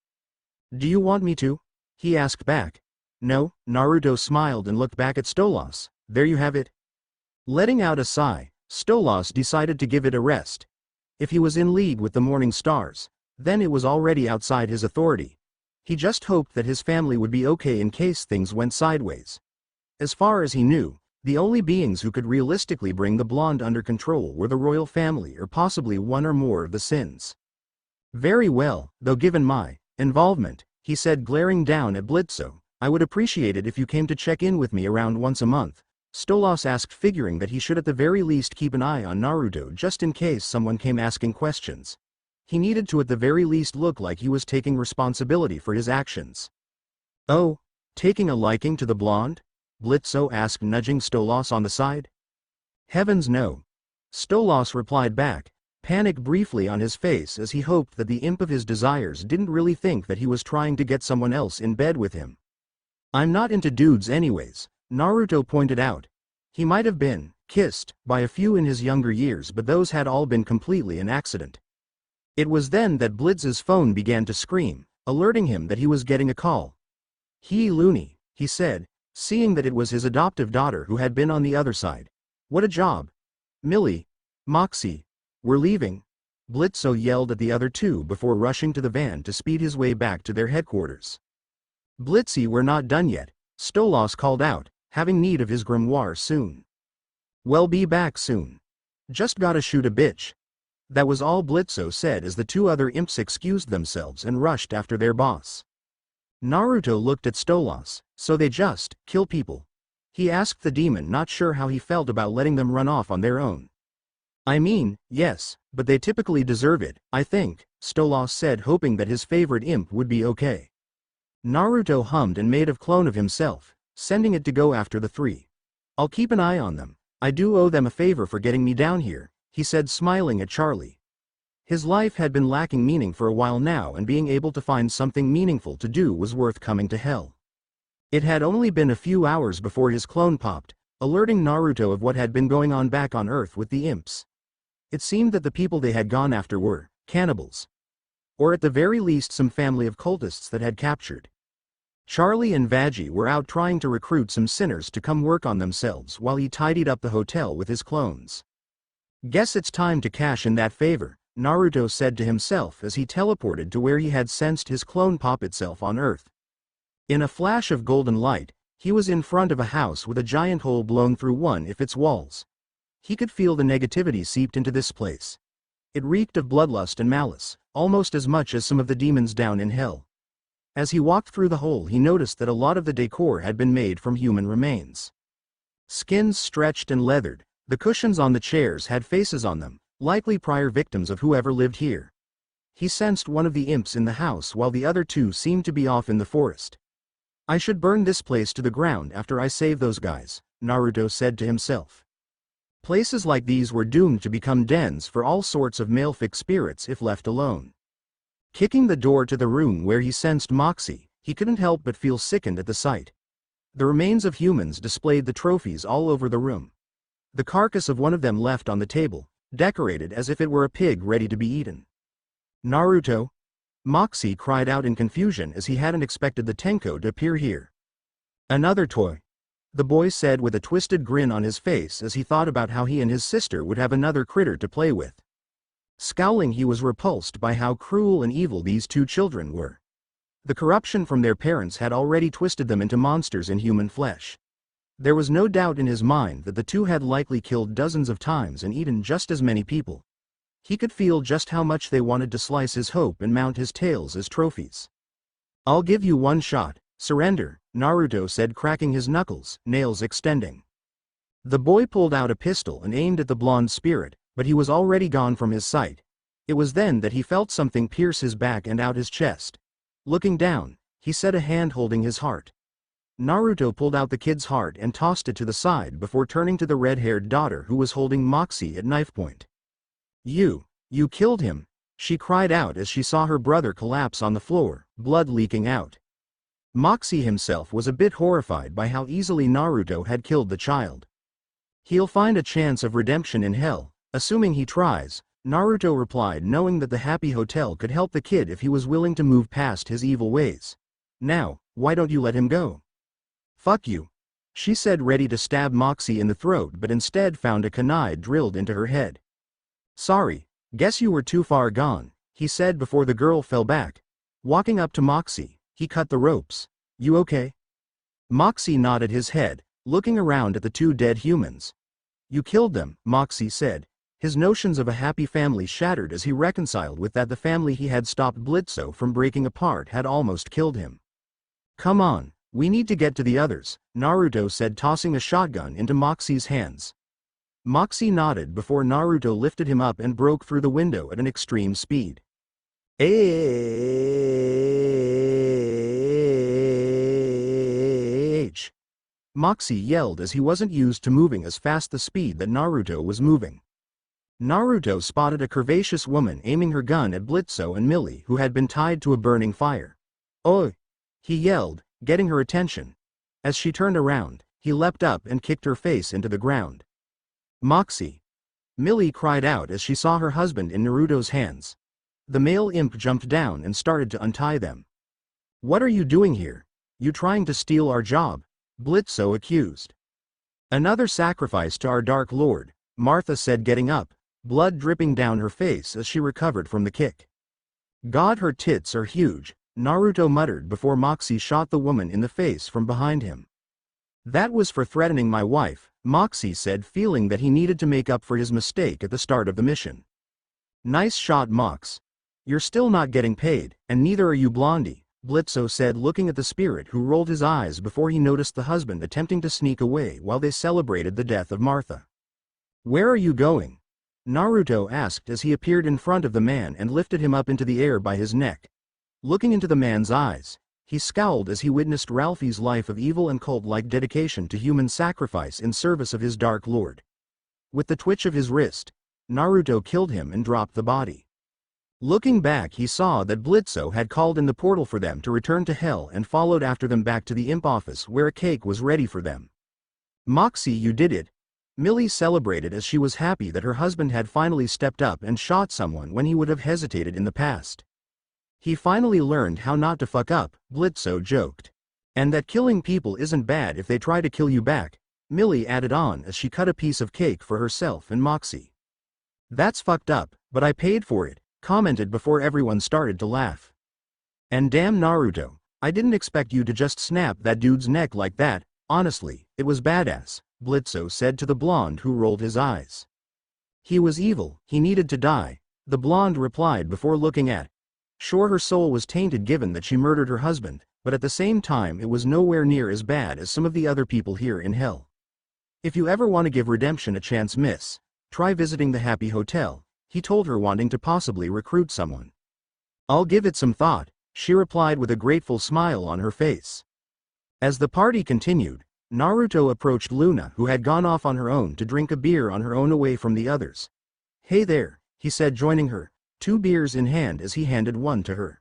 Do you want me to? He asked back. No, Naruto smiled and looked back at Stolas. There you have it. Letting out a sigh, Stolas decided to give it a rest. If he was in league with the Morning Stars, then it was already outside his authority. He just hoped that his family would be okay in case things went sideways. As far as he knew, the only beings who could realistically bring the blonde under control were the royal family or possibly one or more of the Sins. Very well, though given my involvement, he said, glaring down at Blitzo, I would appreciate it if you came to check in with me around once a month. Stolas asked, figuring that he should at the very least keep an eye on Naruto just in case someone came asking questions. He needed to at the very least look like he was taking responsibility for his actions. Oh, taking a liking to the blonde? Blitzo asked, nudging Stolas on the side. Heavens no. Stolas replied back, panic briefly on his face as he hoped that the imp of his desires didn't really think that he was trying to get someone else in bed with him. I'm not into dudes anyways, Naruto pointed out. He might have been kissed by a few in his younger years, but those had all been completely an accident. It was then that Blitz's phone began to scream, alerting him that he was getting a call. He loony, he said, seeing that it was his adoptive daughter who had been on the other side. What a job. Millie, Moxie, we're leaving. Blitzo yelled at the other two before rushing to the van to speed his way back to their headquarters. Blitzy, we're not done yet, Stolas called out, having need of his grimoire soon. Well, be back soon. Just gotta shoot a bitch. That was all Blitzo said as the two other imps excused themselves and rushed after their boss. Naruto looked at Stolas. So they just kill people? He asked the demon, not sure how he felt about letting them run off on their own. I mean, yes, but they typically deserve it, I think, Stolas said, hoping that his favorite imp would be okay. Naruto hummed and made a clone of himself, sending it to go after the three. I'll keep an eye on them. I do owe them a favor for getting me down here, he said, smiling at Charlie. His life had been lacking meaning for a while now, and being able to find something meaningful to do was worth coming to hell. It had only been a few hours before his clone popped, alerting Naruto of what had been going on back on Earth with the imps. It seemed that the people they had gone after were cannibals. Or at the very least some family of cultists that had captured. Charlie and Vaggie were out trying to recruit some sinners to come work on themselves while he tidied up the hotel with his clones. Guess it's time to cash in that favor, Naruto said to himself as he teleported to where he had sensed his clone pop itself on Earth. In a flash of golden light, he was in front of a house with a giant hole blown through one of its walls. He could feel the negativity seeped into this place. It reeked of bloodlust and malice, almost as much as some of the demons down in hell. As he walked through the hole, he noticed that a lot of the decor had been made from human remains. Skins stretched and leathered, the cushions on the chairs had faces on them, likely prior victims of whoever lived here. He sensed one of the imps in the house while the other two seemed to be off in the forest. I should burn this place to the ground after I save those guys, Naruto said to himself. Places like these were doomed to become dens for all sorts of malefic spirits if left alone. Kicking the door to the room where he sensed Moxie, he couldn't help but feel sickened at the sight. The remains of humans displayed the trophies all over the room. The carcass of one of them left on the table, decorated as if it were a pig ready to be eaten. Naruto? Moxie cried out in confusion as he hadn't expected the Tenko to appear here. Another toy. The boy said with a twisted grin on his face as he thought about how he and his sister would have another critter to play with. Scowling, he was repulsed by how cruel and evil these two children were. The corruption from their parents had already twisted them into monsters in human flesh. There was no doubt in his mind that the two had likely killed dozens of times and eaten just as many people. He could feel just how much they wanted to slice his hope and mount his tails as trophies. I'll give you one shot, surrender, Naruto said, cracking his knuckles, nails extending. The boy pulled out a pistol and aimed at the blonde spirit, but he was already gone from his sight. It was then that he felt something pierce his back and out his chest. Looking down, he said, a hand holding his heart. Naruto pulled out the kid's heart and tossed it to the side before turning to the red-haired daughter who was holding Moxie at knife point. You killed him, she cried out as she saw her brother collapse on the floor, blood leaking out. Moxie himself was a bit horrified by how easily Naruto had killed the child. He'll find a chance of redemption in hell, assuming he tries, Naruto replied, knowing that the Happy Hotel could help the kid if he was willing to move past his evil ways. Now, why don't you let him go? Fuck you, she said, ready to stab Moxie in the throat, but instead found a kunai drilled into her head. Sorry, guess you were too far gone, he said before the girl fell back. Walking up to Moxie, he cut the ropes. You okay? Moxie nodded his head, looking around at the two dead humans. You killed them, Moxie said. His notions of a happy family shattered as he reconciled with that the family he had stopped Blitzo from breaking apart had almost killed him. Come on, we need to get to the others, Naruto said, tossing a shotgun into Moxie's hands. Moxie nodded before Naruto lifted him up and broke through the window at an extreme speed. Moxie yelled as he wasn't used to moving as fast the speed that Naruto was moving. Naruto spotted a curvaceous woman aiming her gun at Blitzo and Millie, who had been tied to a burning fire. Oh! He yelled, getting her attention. As she turned around, he leapt up and kicked her face into the ground. Moxie! Millie cried out as she saw her husband in Naruto's hands. The male imp jumped down and started to untie them. What are you doing here? You trying to steal our job? Blitzo accused. Another sacrifice to our Dark Lord, Martha said, getting up, blood dripping down her face as she recovered from the kick. God, her tits are huge, Naruto muttered before Moxie shot the woman in the face from behind him. That was for threatening my wife, Moxie said, feeling that he needed to make up for his mistake at the start of the mission. Nice shot, Mox. You're still not getting paid, and neither are you, Blondie, Blitzo said, looking at the spirit, who rolled his eyes before he noticed the husband attempting to sneak away while they celebrated the death of Martha. Where are you going? Naruto asked as he appeared in front of the man and lifted him up into the air by his neck. Looking into the man's eyes, he scowled as he witnessed Ralphie's life of evil and cult-like dedication to human sacrifice in service of his Dark Lord. With the twitch of his wrist, Naruto killed him and dropped the body. Looking back, he saw that Blitzo had called in the portal for them to return to hell and followed after them back to the imp office where a cake was ready for them. Moxie, you did it. Millie celebrated as she was happy that her husband had finally stepped up and shot someone when he would have hesitated in the past. He finally learned how not to fuck up, Blitzo joked. And that killing people isn't bad if they try to kill you back, Millie added on as she cut a piece of cake for herself and Moxie. That's fucked up, but I paid for it, commented before everyone started to laugh. And damn, Naruto, I didn't expect you to just snap that dude's neck like that. Honestly, it was badass, Blitzo said to the blonde, who rolled his eyes. He was evil, he needed to die, the blonde replied before looking at. Sure, her soul was tainted given that she murdered her husband, but at the same time it was nowhere near as bad as some of the other people here in hell. If you ever want to give redemption a chance, miss, try visiting the Happy Hotel, he told her, wanting to possibly recruit someone. I'll give it some thought, she replied with a grateful smile on her face. As the party continued, Naruto approached Luna, who had gone off on her own to drink a beer on her own away from the others. Hey there, he said, joining her, 2 beers in hand as he handed one to her.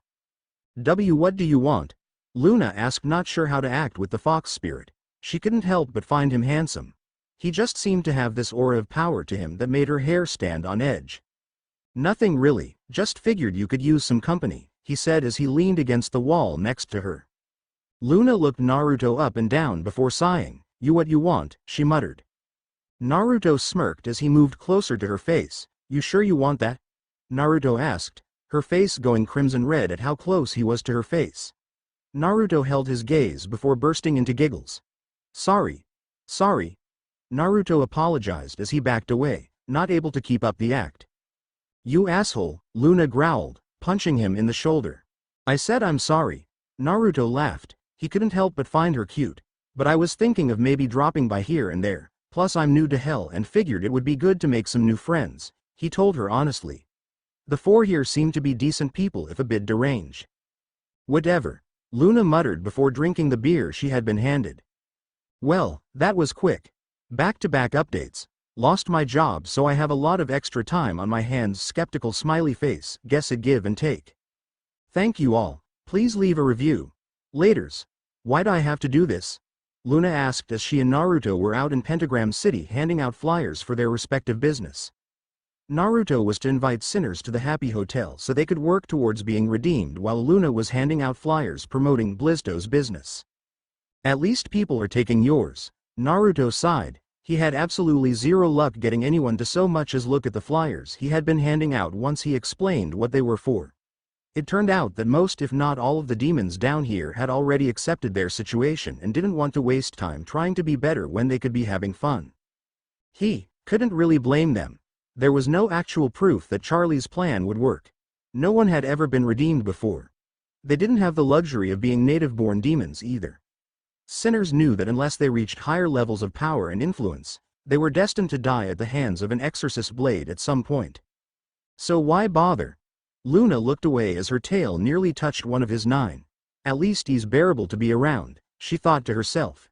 What do you want? Luna asked, not sure how to act with the fox spirit. She couldn't help but find him handsome. He just seemed to have this aura of power to him that made her hair stand on edge. Nothing really, just figured you could use some company, he said as he leaned against the wall next to her. Luna looked Naruto up and down before sighing. What you want, she muttered. Naruto smirked as he moved closer to her face. You sure you want that? Naruto asked, her face going crimson red at how close he was to her face. Naruto held his gaze before bursting into giggles. Sorry. Naruto apologized as he backed away, not able to keep up the act. You asshole, Luna growled, punching him in the shoulder. I said I'm sorry. Naruto laughed. He couldn't help but find her cute. But I was thinking of maybe dropping by here and there, plus I'm new to hell and figured it would be good to make some new friends, he told her honestly. The 4 here seemed to be decent people if a bit deranged. Whatever, Luna muttered before drinking the beer she had been handed. Well, that was quick. Back-to-back updates. Lost my job so I have a lot of extra time on my hands. Skeptical smiley face, guess it give and take. Thank you all, please leave a review. Laters. Why'd I have to do this? Luna asked as she and Naruto were out in Pentagram City handing out flyers for their respective business. Naruto was to invite sinners to the Happy Hotel so they could work towards being redeemed, while Luna was handing out flyers promoting Blizto's business. At least people are taking yours. Naruto sighed. He had absolutely zero luck getting anyone to so much as look at the flyers he had been handing out once he explained what they were for. It turned out that most if not all of the demons down here had already accepted their situation and didn't want to waste time trying to be better when they could be having fun. He couldn't really blame them. There was no actual proof that Charlie's plan would work. No one had ever been redeemed before. They didn't have the luxury of being native-born demons either. Sinners knew that unless they reached higher levels of power and influence, they were destined to die at the hands of an exorcist blade at some point. So why bother? Luna looked away as her tail nearly touched one of his 9. At least he's bearable to be around, she thought to herself.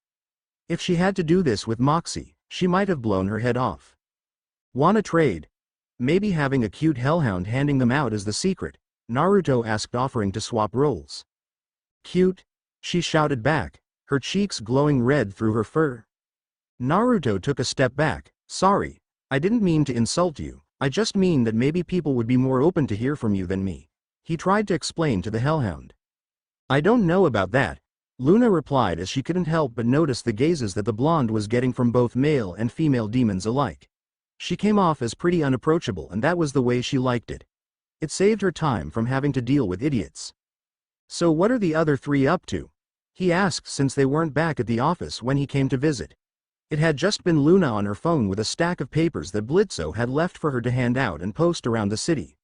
If she had to do this with Moxie, she might have blown her head off. Wanna trade? Maybe having a cute hellhound handing them out is the secret, Naruto asked, offering to swap roles. Cute? She shouted back, her cheeks glowing red through her fur. Naruto took a step back. Sorry, I didn't mean to insult you, I just mean that maybe people would be more open to hear from you than me, he tried to explain to the hellhound. I don't know about that, Luna replied as she couldn't help but notice the gazes that the blonde was getting from both male and female demons alike. She came off as pretty unapproachable, and that was the way she liked it. It saved her time from having to deal with idiots. So what are the other 3 up to? He asked, since they weren't back at the office when he came to visit. It had just been Luna on her phone with a stack of papers that Blitzo had left for her to hand out and post around the city.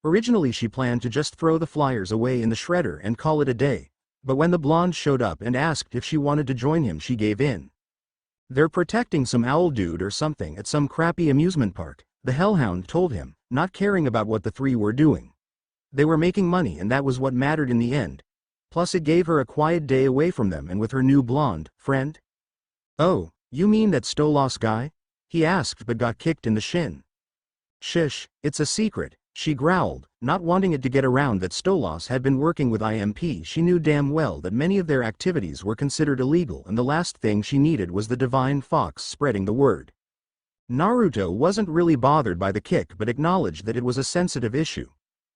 Originally she planned to just throw the flyers away in the shredder and call it a day, but when the blonde showed up and asked if she wanted to join him, she gave in. They're protecting some owl dude or something at some crappy amusement park, the hellhound told him, not caring about what the 3 were doing. They were making money and that was what mattered in the end. Plus it gave her a quiet day away from them and with her new blonde friend. Oh, you mean that Stolas guy? He asked but got kicked in the shin. Shush, it's a secret, she growled, not wanting it to get around that Stolas had been working with I.M.P. She knew damn well that many of their activities were considered illegal and the last thing she needed was the divine fox spreading the word. Naruto wasn't really bothered by the kick but acknowledged that it was a sensitive issue.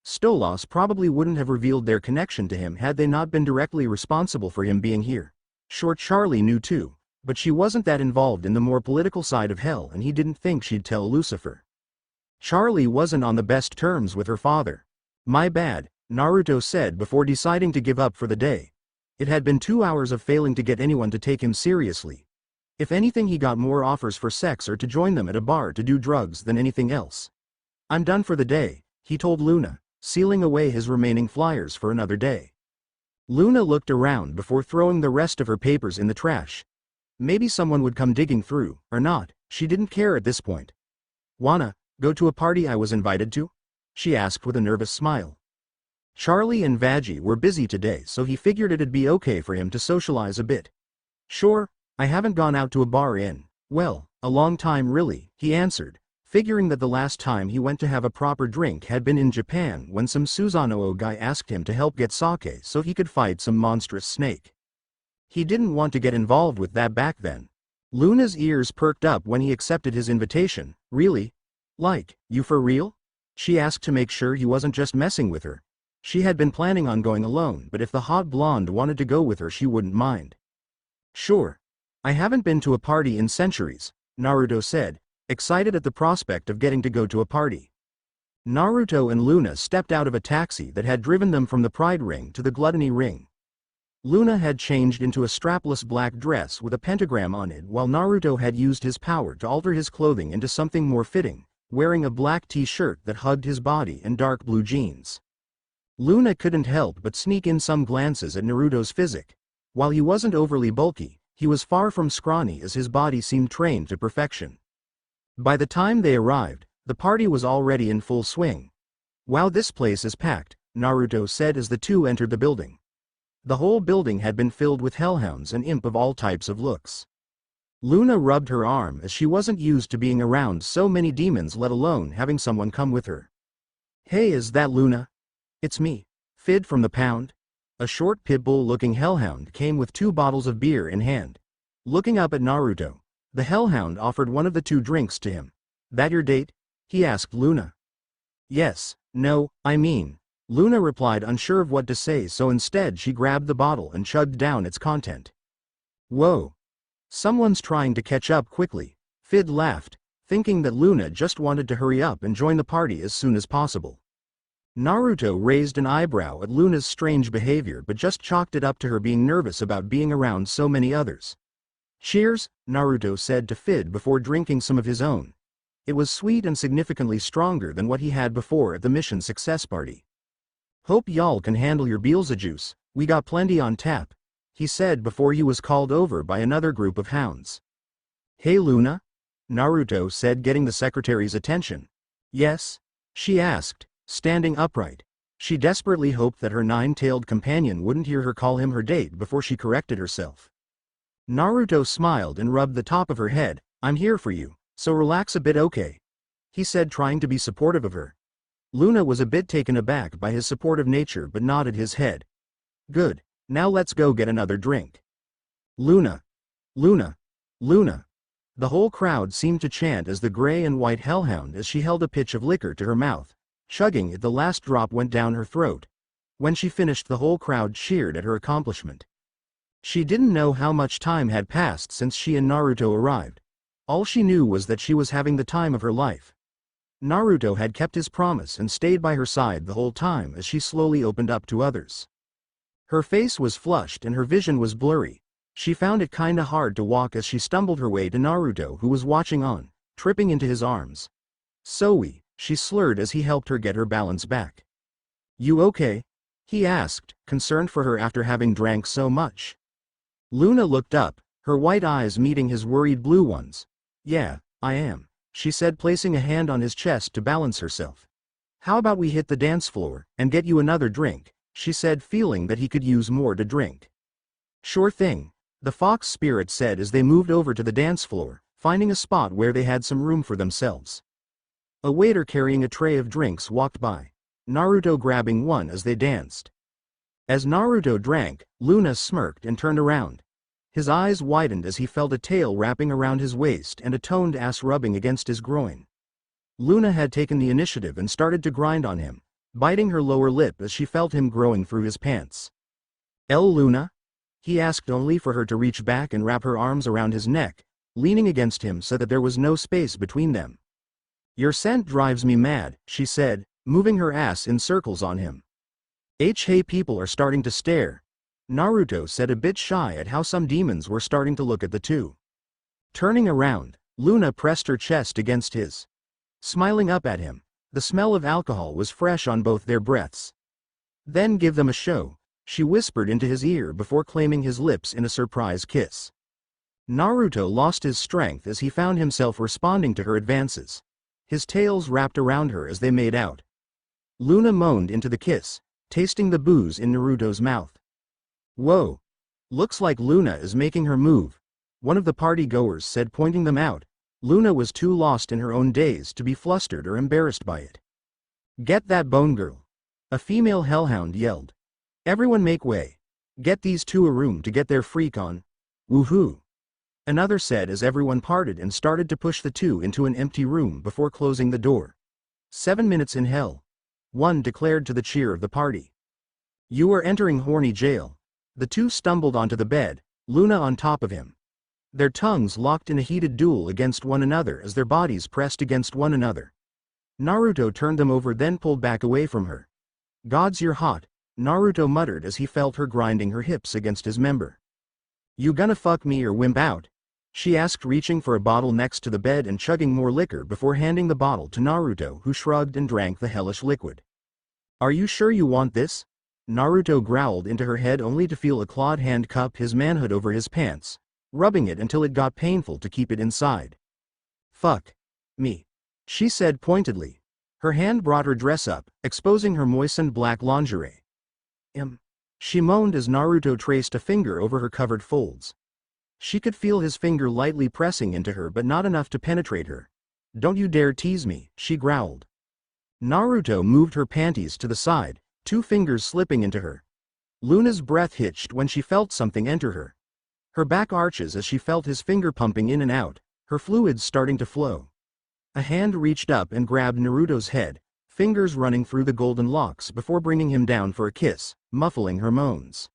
Stolas probably wouldn't have revealed their connection to him had they not been directly responsible for him being here. Sure, Charlie knew too, but she wasn't that involved in the more political side of hell and he didn't think she'd tell Lucifer. Charlie wasn't on the best terms with her father. My bad, Naruto said before deciding to give up for the day. It had been 2 hours of failing to get anyone to take him seriously. If anything, he got more offers for sex or to join them at a bar to do drugs than anything else. I'm done for the day, he told Luna, sealing away his remaining flyers for another day. Luna looked around before throwing the rest of her papers in the trash. Maybe someone would come digging through, or not, she didn't care at this point. Wanna go to a party I was invited to? She asked with a nervous smile. Charlie and Vaggie were busy today, so he figured it'd be okay for him to socialize a bit. Sure, I haven't gone out to a bar in, well, a long time really, he answered, figuring that the last time he went to have a proper drink had been in Japan when some Susanoo guy asked him to help get sake so he could fight some monstrous snake. He didn't want to get involved with that back then. Luna's ears perked up when he accepted his invitation. Really? Like, you for real? She asked to make sure he wasn't just messing with her. She had been planning on going alone, but if the hot blonde wanted to go with her she wouldn't mind. Sure. I haven't been to a party in centuries, Naruto said, excited at the prospect of getting to go to a party. Naruto and Luna stepped out of a taxi that had driven them from the Pride Ring to the Gluttony Ring. Luna had changed into a strapless black dress with a pentagram on it, while Naruto had used his power to alter his clothing into something more fitting, wearing a black t-shirt that hugged his body and dark blue jeans. Luna couldn't help but sneak in some glances at Naruto's physique. While he wasn't overly bulky, he was far from scrawny as his body seemed trained to perfection. By the time they arrived, the party was already in full swing. "Wow, this place is packed," Naruto said as the two entered the building. The whole building had been filled with hellhounds and imp of all types of looks. Luna rubbed her arm as she wasn't used to being around so many demons, let alone having someone come with her. "Hey, is that Luna?" "It's me, Fid from the Pound." A short pitbull-looking hellhound came with 2 bottles of beer in hand. Looking up at Naruto, the hellhound offered one of the 2 drinks to him. "That your date?" he asked Luna. "Yes, no, I mean." Luna replied, unsure of what to say, so instead she grabbed the bottle and chugged down its content. "Whoa. Someone's trying to catch up quickly," Fid laughed, thinking that Luna just wanted to hurry up and join the party as soon as possible. Naruto raised an eyebrow at Luna's strange behavior but just chalked it up to her being nervous about being around so many others. "Cheers," Naruto said to Fid before drinking some of his own. It was sweet and significantly stronger than what he had before at the mission success party. "Hope y'all can handle your Beelzejuice, we got plenty on tap," he said before he was called over by another group of hounds. "Hey Luna?" Naruto said, getting the secretary's attention. "Yes?" she asked, standing upright. She desperately hoped that her 9-tailed companion wouldn't hear her call him her date before she corrected herself. Naruto smiled and rubbed the top of her head. "I'm here for you, so relax a bit, okay?" he said, trying to be supportive of her. Luna was a bit taken aback by his supportive nature but nodded his head. "Good, now let's go get another drink." "Luna! Luna! Luna!" The whole crowd seemed to chant as the gray and white hellhound as she held a pitch of liquor to her mouth, chugging it. The last drop went down her throat. When she finished, the whole crowd cheered at her accomplishment. She didn't know how much time had passed since she and Naruto arrived. All she knew was that she was having the time of her life. Naruto had kept his promise and stayed by her side the whole time as she slowly opened up to others. Her face was flushed and her vision was blurry. She found it kinda hard to walk as she stumbled her way to Naruto, who was watching on, tripping into his arms. "Zoe," she slurred as he helped her get her balance back. "You okay?" he asked, concerned for her after having drank so much. Luna looked up, her white eyes meeting his worried blue ones. "Yeah, I am," she said, placing a hand on his chest to balance herself. "How about we hit the dance floor and get you another drink?" she said, feeling that he could use more to drink. "Sure thing," the fox spirit said as they moved over to the dance floor, finding a spot where they had some room for themselves. A waiter carrying a tray of drinks walked by, Naruto grabbing one as they danced. As Naruto drank, Luna smirked and turned around. His eyes widened as he felt a tail wrapping around his waist and a toned ass rubbing against his groin. Luna had taken the initiative and started to grind on him, biting her lower lip as she felt him growing through his pants. Luna?" he asked, only for her to reach back and wrap her arms around his neck, leaning against him so that there was no space between them. "Your scent drives me mad," she said, moving her ass in circles on him. Hey, people are starting to stare," Naruto said, a bit shy at how some demons were starting to look at the two. Turning around, Luna pressed her chest against his. Smiling up at him, the smell of alcohol was fresh on both their breaths. "Then give them a show," she whispered into his ear before claiming his lips in a surprise kiss. Naruto lost his strength as he found himself responding to her advances. His tails wrapped around her as they made out. Luna moaned into the kiss, tasting the booze in Naruto's mouth. Whoa! Looks like Luna is making her move, one of the party-goers said, pointing them out. Luna was too lost in her own days to be flustered or embarrassed by it. Get that bone girl! A female hellhound yelled. Everyone make way. Get these two a room to get their freak on. Woohoo! Another said as everyone parted and started to push the two into an empty room before closing the door. 7 minutes in hell. One declared to the cheer of the party. You are entering horny jail. The two stumbled onto the bed, Luna on top of him. Their tongues locked in a heated duel against one another as their bodies pressed against one another. Naruto turned them over, then pulled back away from her. Gods, you're hot, Naruto muttered as he felt her grinding her hips against his member. You gonna fuck me or wimp out? She asked, reaching for a bottle next to the bed and chugging more liquor before handing the bottle to Naruto, who shrugged and drank the hellish liquid. Are you sure you want this? Naruto growled into her head, only to feel a clawed hand cup his manhood over his pants, rubbing it until it got painful to keep it inside. Fuck me, she said pointedly. Her hand brought her dress up, exposing her moistened black lingerie. She moaned as Naruto traced a finger over her covered folds. She could feel his finger lightly pressing into her, but not enough to penetrate her. Don't you dare tease me, she growled. Naruto moved her panties to the side, 2 fingers slipping into her. Luna's breath hitched when she felt something enter her. Her back arches as she felt his finger pumping in and out, her fluids starting to flow. A hand reached up and grabbed Naruto's head, fingers running through the golden locks before bringing him down for a kiss, muffling her moans.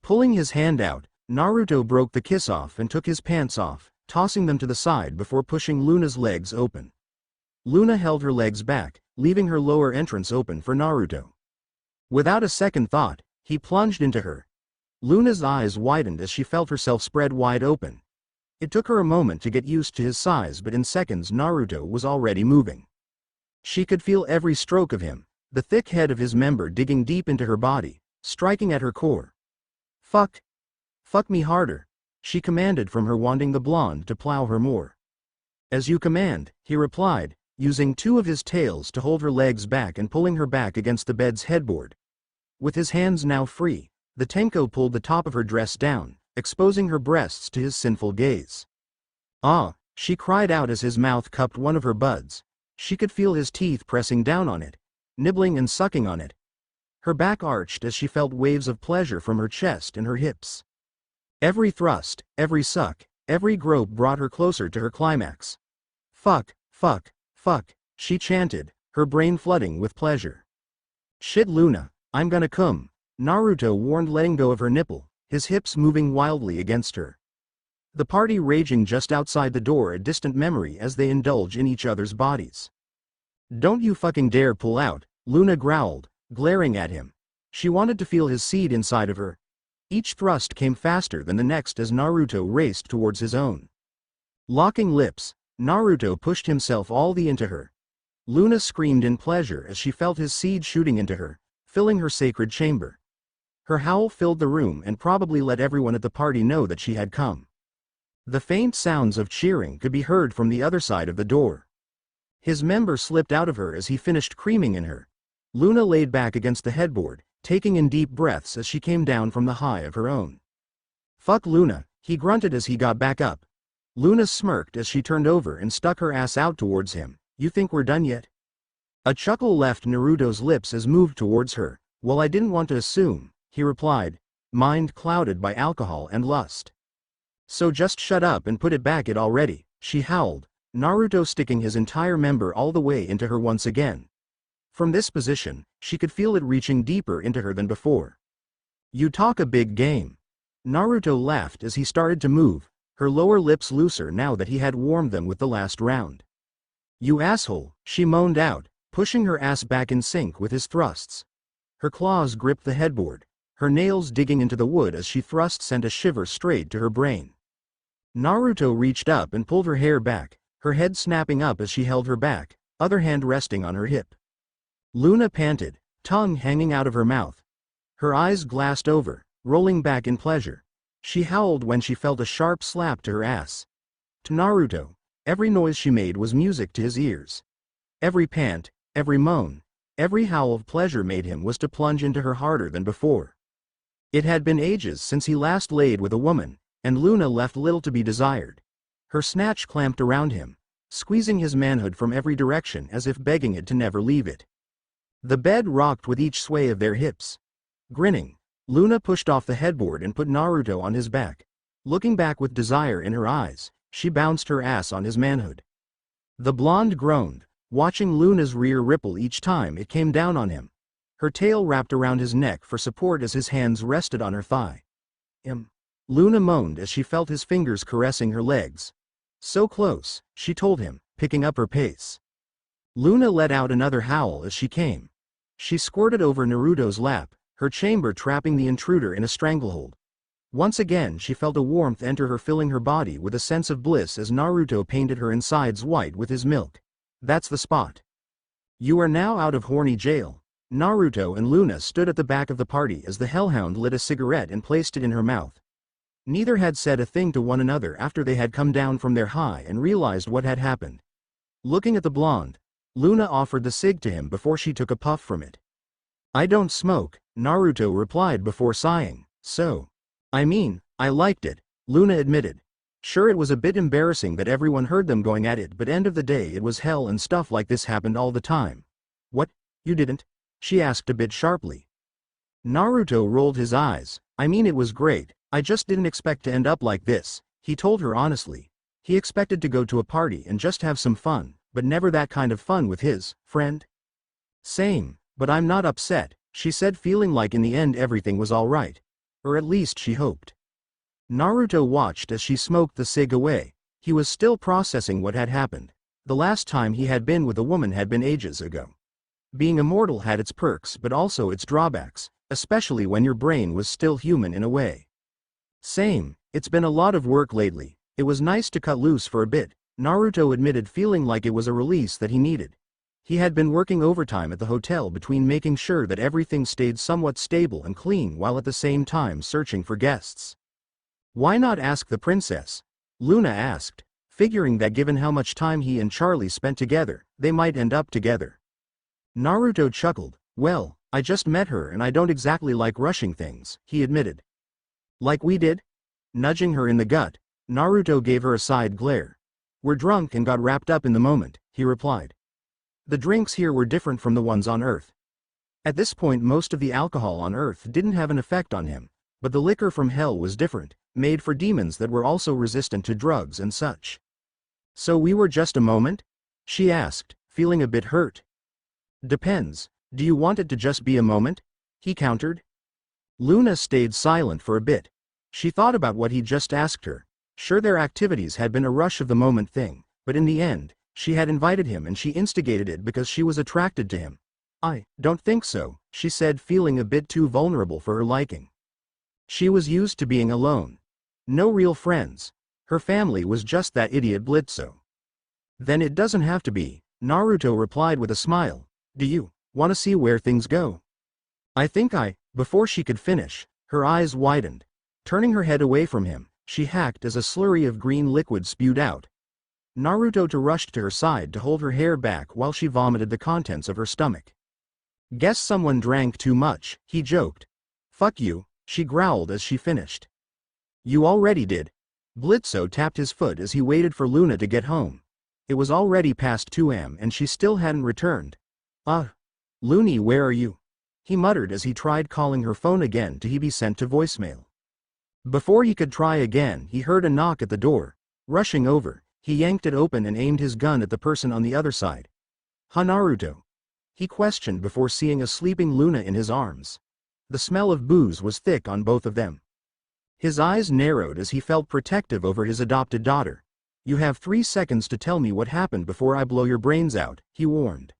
Pulling his hand out, Naruto broke the kiss off and took his pants off, tossing them to the side before pushing Luna's legs open. Luna held her legs back, leaving her lower entrance open for Naruto. Without a second thought, he plunged into her. Luna's eyes widened as she felt herself spread wide open. It took her a moment to get used to his size, but in seconds Naruto was already moving. She could feel every stroke of him, the thick head of his member digging deep into her body, striking at her core. Fuck me harder, she commanded from her, wanting the blonde to plow her more. As you command, he replied, using 2 of his tails to hold her legs back and pulling her back against the bed's headboard. With his hands now free, the Tenko pulled the top of her dress down, exposing her breasts to his sinful gaze. Ah, she cried out as his mouth cupped one of her buds. She could feel his teeth pressing down on it, nibbling and sucking on it. Her back arched as she felt waves of pleasure from her chest and her hips. Every thrust, every suck, every grope brought her closer to her climax. Fuck, she chanted, her brain flooding with pleasure. Shit, Luna, I'm gonna come, Naruto warned, letting go of her nipple, his hips moving wildly against her. The party raging just outside the door, a distant memory as they indulge in each other's bodies. Don't you fucking dare pull out, Luna growled, glaring at him. She wanted to feel his seed inside of her. Each thrust came faster than the next as Naruto raced towards his own. Locking lips, Naruto pushed himself all the into her. Luna screamed in pleasure as she felt his seed shooting into her, filling her sacred chamber. Her howl filled the room and probably let everyone at the party know that she had come. The faint sounds of cheering could be heard from the other side of the door. His member slipped out of her as he finished creaming in her. Luna laid back against the headboard, taking in deep breaths as she came down from the high of her own. Fuck Luna, he grunted as he got back up. Luna smirked as she turned over and stuck her ass out towards him. You think we're done yet? A chuckle left Naruto's lips as moved towards her. Well, I didn't want to assume, he replied, mind clouded by alcohol and lust. So just shut up and put it back it already, she howled, Naruto sticking his entire member all the way into her once again. From this position, she could feel it reaching deeper into her than before. You talk a big game. Naruto laughed as he started to move, her lower lips looser now that he had warmed them with the last round. You asshole, she moaned out, pushing her ass back in sync with his thrusts. Her claws gripped the headboard, her nails digging into the wood as she thrust sent a shiver straight to her brain. Naruto reached up and pulled her hair back, her head snapping up as she held her back, other hand resting on her hip. Luna panted, tongue hanging out of her mouth. Her eyes glassed over, rolling back in pleasure. She howled when she felt a sharp slap to her ass. To Naruto, every noise she made was music to his ears. Every pant, every moan, Every howl of pleasure made him was to plunge into her harder than before. It had been ages since he last laid with a woman, and Luna left little to be desired. Her snatch clamped around him, squeezing his manhood from every direction as if begging it to never leave it. The bed rocked with each sway of their hips. Grinning, Luna pushed off the headboard and put Naruto on his back. Looking back with desire in her eyes, she bounced her ass on his manhood. The blonde groaned, watching Luna's rear ripple each time it came down on him. Her tail wrapped around his neck for support as his hands rested on her thigh. Luna moaned as she felt his fingers caressing her legs. So close, she told him, picking up her pace. Luna let out another howl as she came. She squirted over Naruto's lap, her chamber trapping the intruder in a stranglehold. Once again she felt a warmth enter her, filling her body with a sense of bliss as Naruto painted her insides white with his milk. That's the spot. You are now out of horny jail. Naruto and Luna stood at the back of the party as the hellhound lit a cigarette and placed it in her mouth. Neither had said a thing to one another after they had come down from their high and realized what had happened. Looking at the blonde, Luna offered the cig to him before she took a puff from it. I don't smoke, Naruto replied before sighing. I liked it, Luna admitted. Sure, it was a bit embarrassing that everyone heard them going at it, but end of the day it was hell and stuff like this happened all the time. What, you didn't? She asked a bit sharply. Naruto rolled his eyes. It was great, I just didn't expect to end up like this, he told her honestly. He expected to go to a party and just have some fun, but never that kind of fun with his friend. Same, but I'm not upset, she said, feeling like in the end everything was alright. Or at least she hoped. Naruto watched as she smoked the cig away. He was still processing what had happened. The last time he had been with a woman had been ages ago. Being immortal had its perks but also its drawbacks, especially when your brain was still human in a way. Same, it's been a lot of work lately. It was nice to cut loose for a bit, Naruto admitted, feeling like it was a release that he needed. He had been working overtime at the hotel between making sure that everything stayed somewhat stable and clean while at the same time searching for guests. Why not ask the princess? Luna asked, figuring that given how much time he and Charlie spent together, they might end up together. Naruto chuckled. Well, I just met her and I don't exactly like rushing things, he admitted. Like we did? Nudging her in the gut, Naruto gave her a side glare. We're drunk and got wrapped up in the moment, he replied. The drinks here were different from the ones on Earth. At this point most of the alcohol on Earth didn't have an effect on him, but the liquor from hell was different, made for demons that were also resistant to drugs and such. So we were just a moment? She asked, feeling a bit hurt. Depends, do you want it to just be a moment? He countered. Luna stayed silent for a bit. She thought about what he'd just asked her. Sure, their activities had been a rush of the moment thing, but in the end, she had invited him and she instigated it because she was attracted to him. I don't think so, she said, feeling a bit too vulnerable for her liking. She was used to being alone. No real friends. Her family was just that idiot Blitzo. Then it doesn't have to be, Naruto replied with a smile. Do you want to see where things go? I think Before she could finish, her eyes widened. Turning her head away from him, she hacked as a slurry of green liquid spewed out. Naruto rushed to her side to hold her hair back while she vomited the contents of her stomach. Guess someone drank too much, he joked. Fuck you, she growled as she finished. You already did. Blitzo tapped his foot as he waited for Luna to get home. It was already past 2 a.m. and she still hadn't returned. Loony, where are you? He muttered as he tried calling her phone again to be sent to voicemail. Before he could try again, he heard a knock at the door. Rushing over, he yanked it open and aimed his gun at the person on the other side. Naruto? He questioned before seeing a sleeping Luna in his arms. The smell of booze was thick on both of them. His eyes narrowed as he felt protective over his adopted daughter. You have 3 seconds to tell me what happened before I blow your brains out, he warned.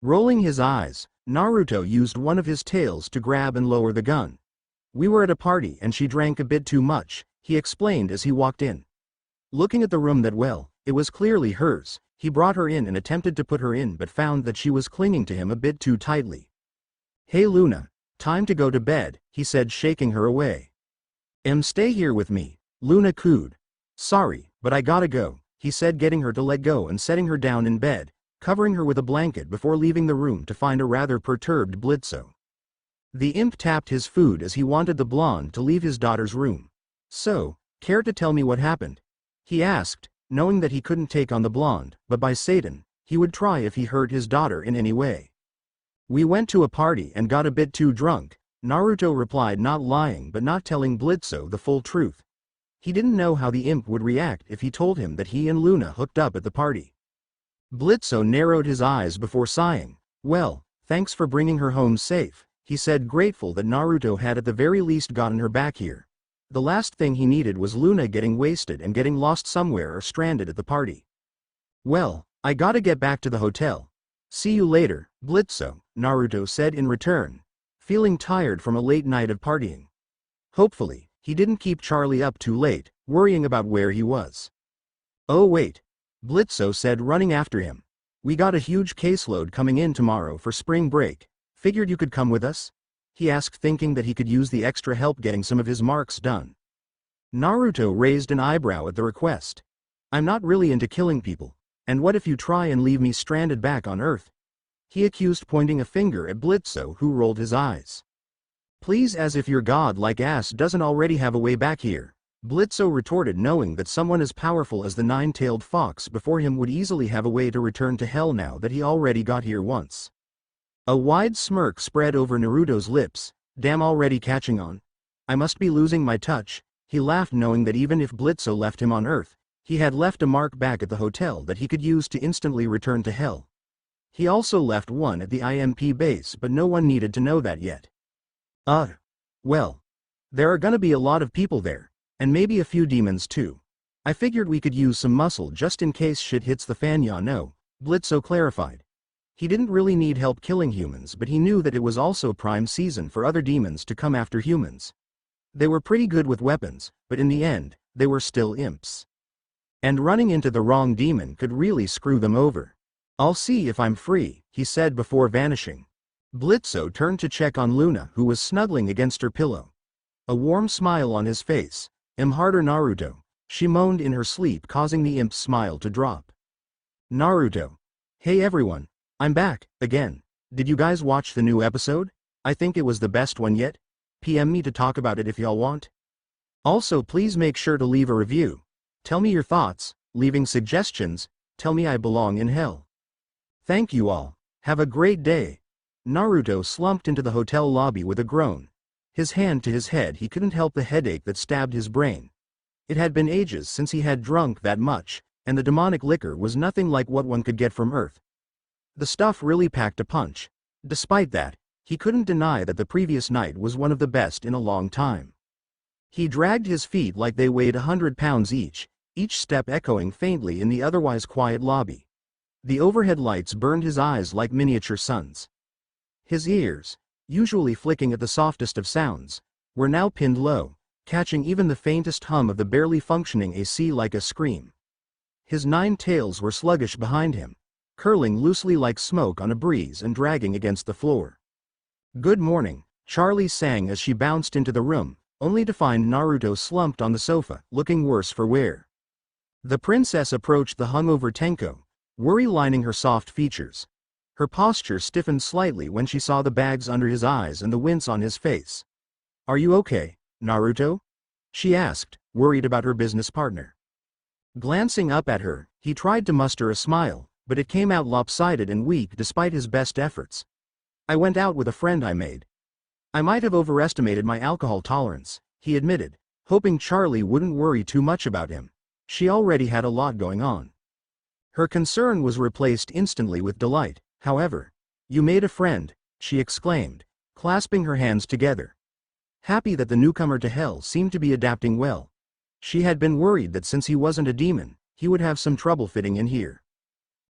Rolling his eyes, Naruto used one of his tails to grab and lower the gun. We were at a party and she drank a bit too much, he explained as he walked in. Looking at the room it was clearly hers. He brought her in and attempted to put her in but found that she was clinging to him a bit too tightly. Hey Luna, time to go to bed, he said, shaking her away. Stay here with me, Luna cooed. Sorry, but I gotta go, he said, getting her to let go and setting her down in bed. covering her with a blanket before leaving the room to find a rather perturbed Blitzo. The imp tapped his food as he wanted the blonde to leave his daughter's room. "So, care to tell me what happened?" he asked, knowing that he couldn't take on the blonde, but by Satan, he would try if he hurt his daughter in any way. "We went to a party and got a bit too drunk," Naruto replied, not lying but not telling Blitzo the full truth. He didn't know how the imp would react if he told him that he and Luna hooked up at the party. Blitzo narrowed his eyes before sighing. "Well, thanks for bringing her home safe," he said, grateful that Naruto had at the very least gotten her back here. The last thing he needed was Luna getting wasted and getting lost somewhere or stranded at the party. "Well, I gotta get back to the hotel. See you later, Blitzo," Naruto said in return, feeling tired from a late night of partying. Hopefully, he didn't keep Charlie up too late, worrying about where he was. "Oh wait," Blitzo said, running after him. "We got a huge caseload coming in tomorrow for spring break. Figured you could come with us?" he asked, thinking that he could use the extra help getting some of his marks done. Naruto raised an eyebrow at the request. "I'm not really into killing people, and what if you try and leave me stranded back on Earth?" he accused, pointing a finger at Blitzo, who rolled his eyes. "Please, as if your god-like ass doesn't already have a way back here," Blitzo retorted, knowing that someone as powerful as the nine-tailed fox before him would easily have a way to return to hell now that he already got here once. A wide smirk spread over Naruto's lips. "Damn, already catching on. I must be losing my touch," he laughed, knowing that even if Blitzo left him on Earth, he had left a mark back at the hotel that he could use to instantly return to hell. He also left one at the I.M.P base, but no one needed to know that yet. Well, there are gonna be a lot of people there, and maybe a few demons too. I figured we could use some muscle just in case shit hits the fan, ya know," Blitzo clarified. He didn't really need help killing humans, but he knew that it was also prime season for other demons to come after humans. They were pretty good with weapons, but in the end, they were still imps. And running into the wrong demon could really screw them over. "I'll see if I'm free," he said before vanishing. Blitzo turned to check on Luna, who was snuggling against her pillow. A warm smile on his face. "Harder, Naruto," she moaned in her sleep, causing the imp's smile to drop. Naruto. "Hey everyone. I'm back, again. Did you guys watch the new episode? I think it was the best one yet. PM me to talk about it if y'all want. Also, please make sure to leave a review. Tell me your thoughts, leaving suggestions, tell me I belong in hell. Thank you all. Have a great day." Naruto slumped into the hotel lobby with a groan. His hand to his head, he couldn't help the headache that stabbed his brain. It had been ages since he had drunk that much, and the demonic liquor was nothing like what one could get from Earth. The stuff really packed a punch. Despite that, he couldn't deny that the previous night was one of the best in a long time. He dragged his feet like they weighed 100 pounds each step echoing faintly in the otherwise quiet lobby. The overhead lights burned his eyes like miniature suns. His ears, usually flicking at the softest of sounds, were now pinned low, catching even the faintest hum of the barely functioning AC like a scream. His 9 tails were sluggish behind him, curling loosely like smoke on a breeze and dragging against the floor. "Good morning," Charlie sang as she bounced into the room, only to find Naruto slumped on the sofa, looking worse for wear. The princess approached the hungover Tenko, worry lining her soft features. Her posture stiffened slightly when she saw the bags under his eyes and the wince on his face. "Are you okay, Naruto?" she asked, worried about her business partner. Glancing up at her, he tried to muster a smile, but it came out lopsided and weak despite his best efforts. "I went out with a friend I made. I might have overestimated my alcohol tolerance," he admitted, hoping Charlie wouldn't worry too much about him. She already had a lot going on. Her concern was replaced instantly with delight, however. "You made a friend," she exclaimed, clasping her hands together. Happy that the newcomer to hell seemed to be adapting well. She had been worried that since he wasn't a demon, he would have some trouble fitting in here.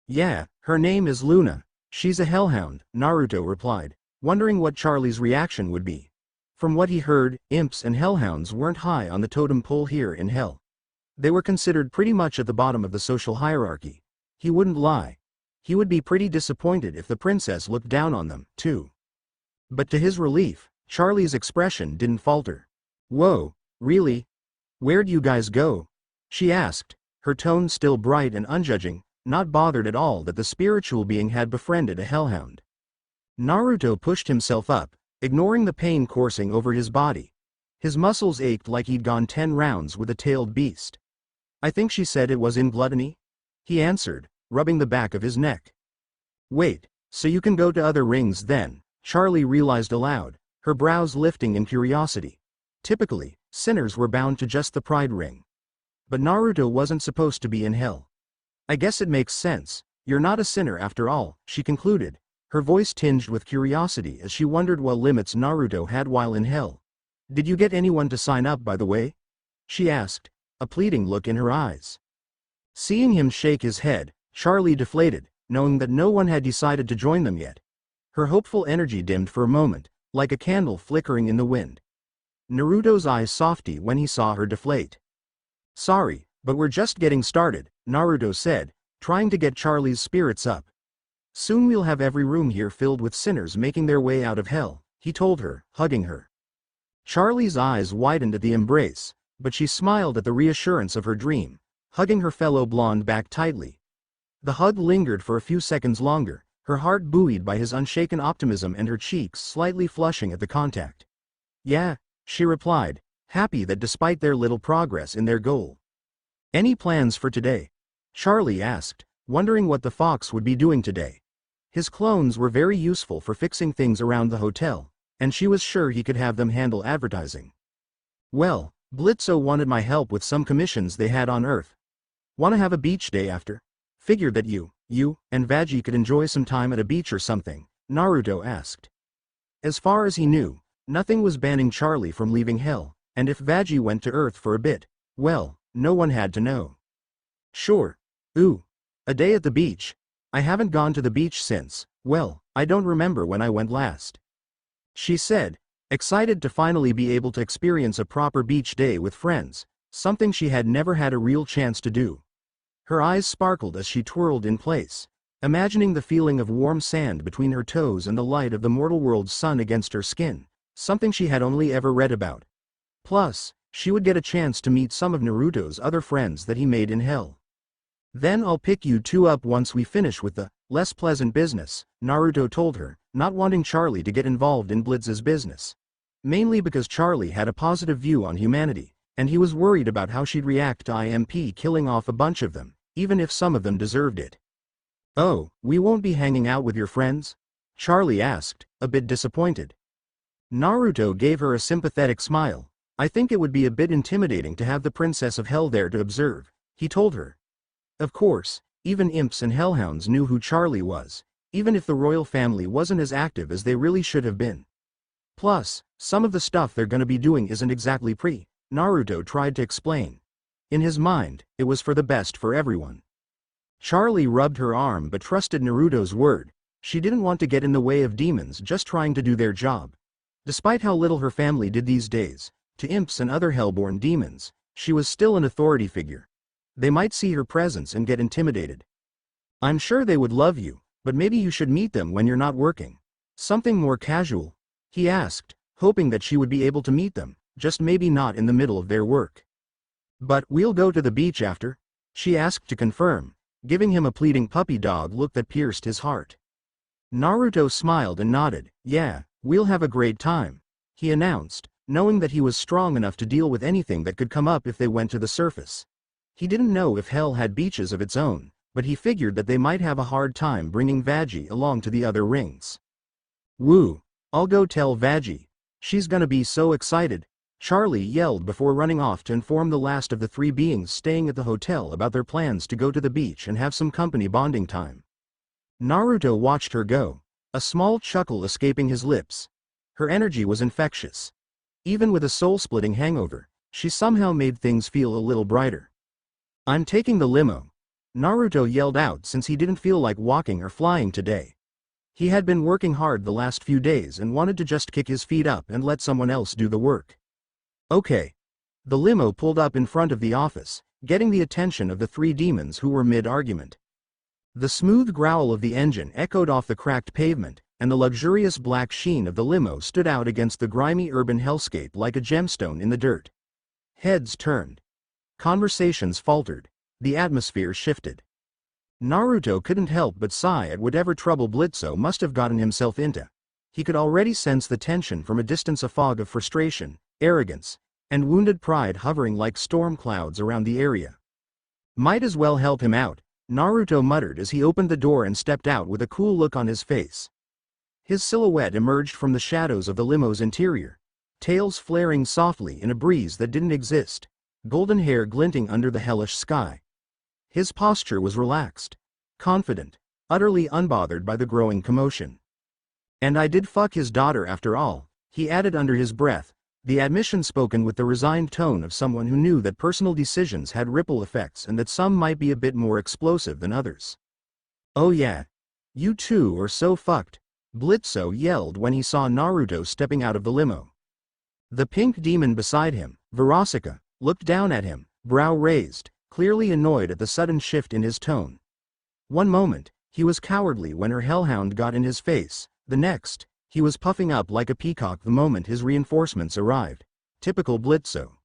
"Yeah, her name is Luna. She's a hellhound," Naruto replied, wondering what Charlie's reaction would be. From what he heard, imps and hellhounds weren't high on the totem pole here in hell. They were considered pretty much at the bottom of the social hierarchy. He wouldn't lie. He would be pretty disappointed if the princess looked down on them, too. But to his relief, Charlie's expression didn't falter. "Whoa, really? Where'd you guys go?" she asked, her tone still bright and unjudging. not bothered at all that the spiritual being had befriended a hellhound. Naruto pushed himself up, ignoring the pain coursing over his body. His muscles ached like he'd gone 10 rounds with a tailed beast. I think she said it was in gluttony? He answered, rubbing the back of his neck. Wait, so you can go to other rings then? Charlie realized aloud, her brows lifting in curiosity. Typically, sinners were bound to just the Pride Ring. But Naruto wasn't supposed to be in hell. I guess it makes sense, you're not a sinner after all, she concluded, her voice tinged with curiosity as she wondered what limits Naruto had while in hell. Did you get anyone to sign up, by the way? She asked, a pleading look in her eyes. Seeing him shake his head, Charlie deflated, knowing that no one had decided to join them yet. Her hopeful energy dimmed for a moment, like a candle flickering in the wind. Naruto's eyes softened when he saw her deflate. Sorry, but we're just getting started, Naruto said, trying to get Charlie's spirits up. Soon we'll have every room here filled with sinners making their way out of hell, he told her, hugging her. Charlie's eyes widened at the embrace, but she smiled at the reassurance of her dream, hugging her fellow blonde back tightly. The hug lingered for a few seconds longer, her heart buoyed by his unshaken optimism and her cheeks slightly flushing at the contact. Yeah, she replied, happy that despite their little progress in their goal. Any plans for today? Charlie asked, wondering what the fox would be doing today. His clones were very useful for fixing things around the hotel, and she was sure he could have them handle advertising. Well, Blitzo wanted my help with some commissions they had on Earth. Wanna have a beach day after? Figured that you and Vaggie could enjoy some time at a beach or something, Naruto asked. As far as he knew, nothing was banning Charlie from leaving hell, and if Vaggie went to Earth for a bit, well, no one had to know. Sure. Ooh. A day at the beach. I haven't gone to the beach since, well, I don't remember when I went last. She said, excited to finally be able to experience a proper beach day with friends, something she had never had a real chance to do. Her eyes sparkled as she twirled in place, imagining the feeling of warm sand between her toes and the light of the mortal world's sun against her skin, something she had only ever read about. Plus, she would get a chance to meet some of Naruto's other friends that he made in hell. Then I'll pick you two up once we finish with the less pleasant business, Naruto told her, not wanting Charlie to get involved in Blitz's business. Mainly because Charlie had a positive view on humanity, and he was worried about how she'd react to I.M.P killing off a bunch of them, even if some of them deserved it. Oh, we won't be hanging out with your friends? Charlie asked, a bit disappointed. Naruto gave her a sympathetic smile. I think it would be a bit intimidating to have the Princess of Hell there to observe, he told her. Of course, even imps and hellhounds knew who Charlie was, even if the royal family wasn't as active as they really should have been. Plus, some of the stuff they're gonna be doing isn't exactly pretty, Naruto tried to explain. In his mind, it was for the best for everyone. Charlie rubbed her arm but trusted Naruto's word. She didn't want to get in the way of demons just trying to do their job. Despite how little her family did these days, to imps and other hellborn demons, she was still an authority figure. They might see her presence and get intimidated. I'm sure they would love you, but maybe you should meet them when you're not working. Something more casual? He asked, hoping that she would be able to meet them, just maybe not in the middle of their work. But we'll go to the beach after? She asked to confirm, giving him a pleading puppy dog look that pierced his heart. Naruto smiled and nodded. Yeah, we'll have a great time, he announced, knowing that he was strong enough to deal with anything that could come up if they went to the surface. He didn't know if hell had beaches of its own, but he figured that they might have a hard time bringing Vaggie along to the other rings. Woo! I'll go tell Vaggie. She's gonna be so excited, Charlie yelled before running off to inform the last of the three beings staying at the hotel about their plans to go to the beach and have some company bonding time. Naruto watched her go, a small chuckle escaping his lips. Her energy was infectious. Even with a soul-splitting hangover, she somehow made things feel a little brighter. I'm taking the limo, Naruto yelled out since he didn't feel like walking or flying today. He had been working hard the last few days and wanted to just kick his feet up and let someone else do the work. Okay. The limo pulled up in front of the office, getting the attention of the three demons who were mid-argument. The smooth growl of the engine echoed off the cracked pavement, and the luxurious black sheen of the limo stood out against the grimy urban hellscape like a gemstone in the dirt. Heads turned. Conversations faltered. The atmosphere shifted. Naruto couldn't help but sigh at whatever trouble Blitzo must have gotten himself into. He could already sense the tension from a distance, a fog of frustration, arrogance, and wounded pride hovering like storm clouds around the area. Might as well help him out, Naruto muttered as he opened the door and stepped out with a cool look on his face. His silhouette emerged from the shadows of the limo's interior, tails flaring softly in a breeze that didn't exist, golden hair glinting under the hellish sky. His posture was relaxed, confident, utterly unbothered by the growing commotion. "And I did fuck his daughter after all," he added under his breath, the admission spoken with the resigned tone of someone who knew that personal decisions had ripple effects and that some might be a bit more explosive than others. "Oh yeah. You two are so fucked," Blitzo yelled when he saw Naruto stepping out of the limo. The pink demon beside him, Verosika, looked down at him, brow raised, clearly annoyed at the sudden shift in his tone. One moment, he was cowardly when her hellhound got in his face, the next, he was puffing up like a peacock the moment his reinforcements arrived. Typical Blitzo.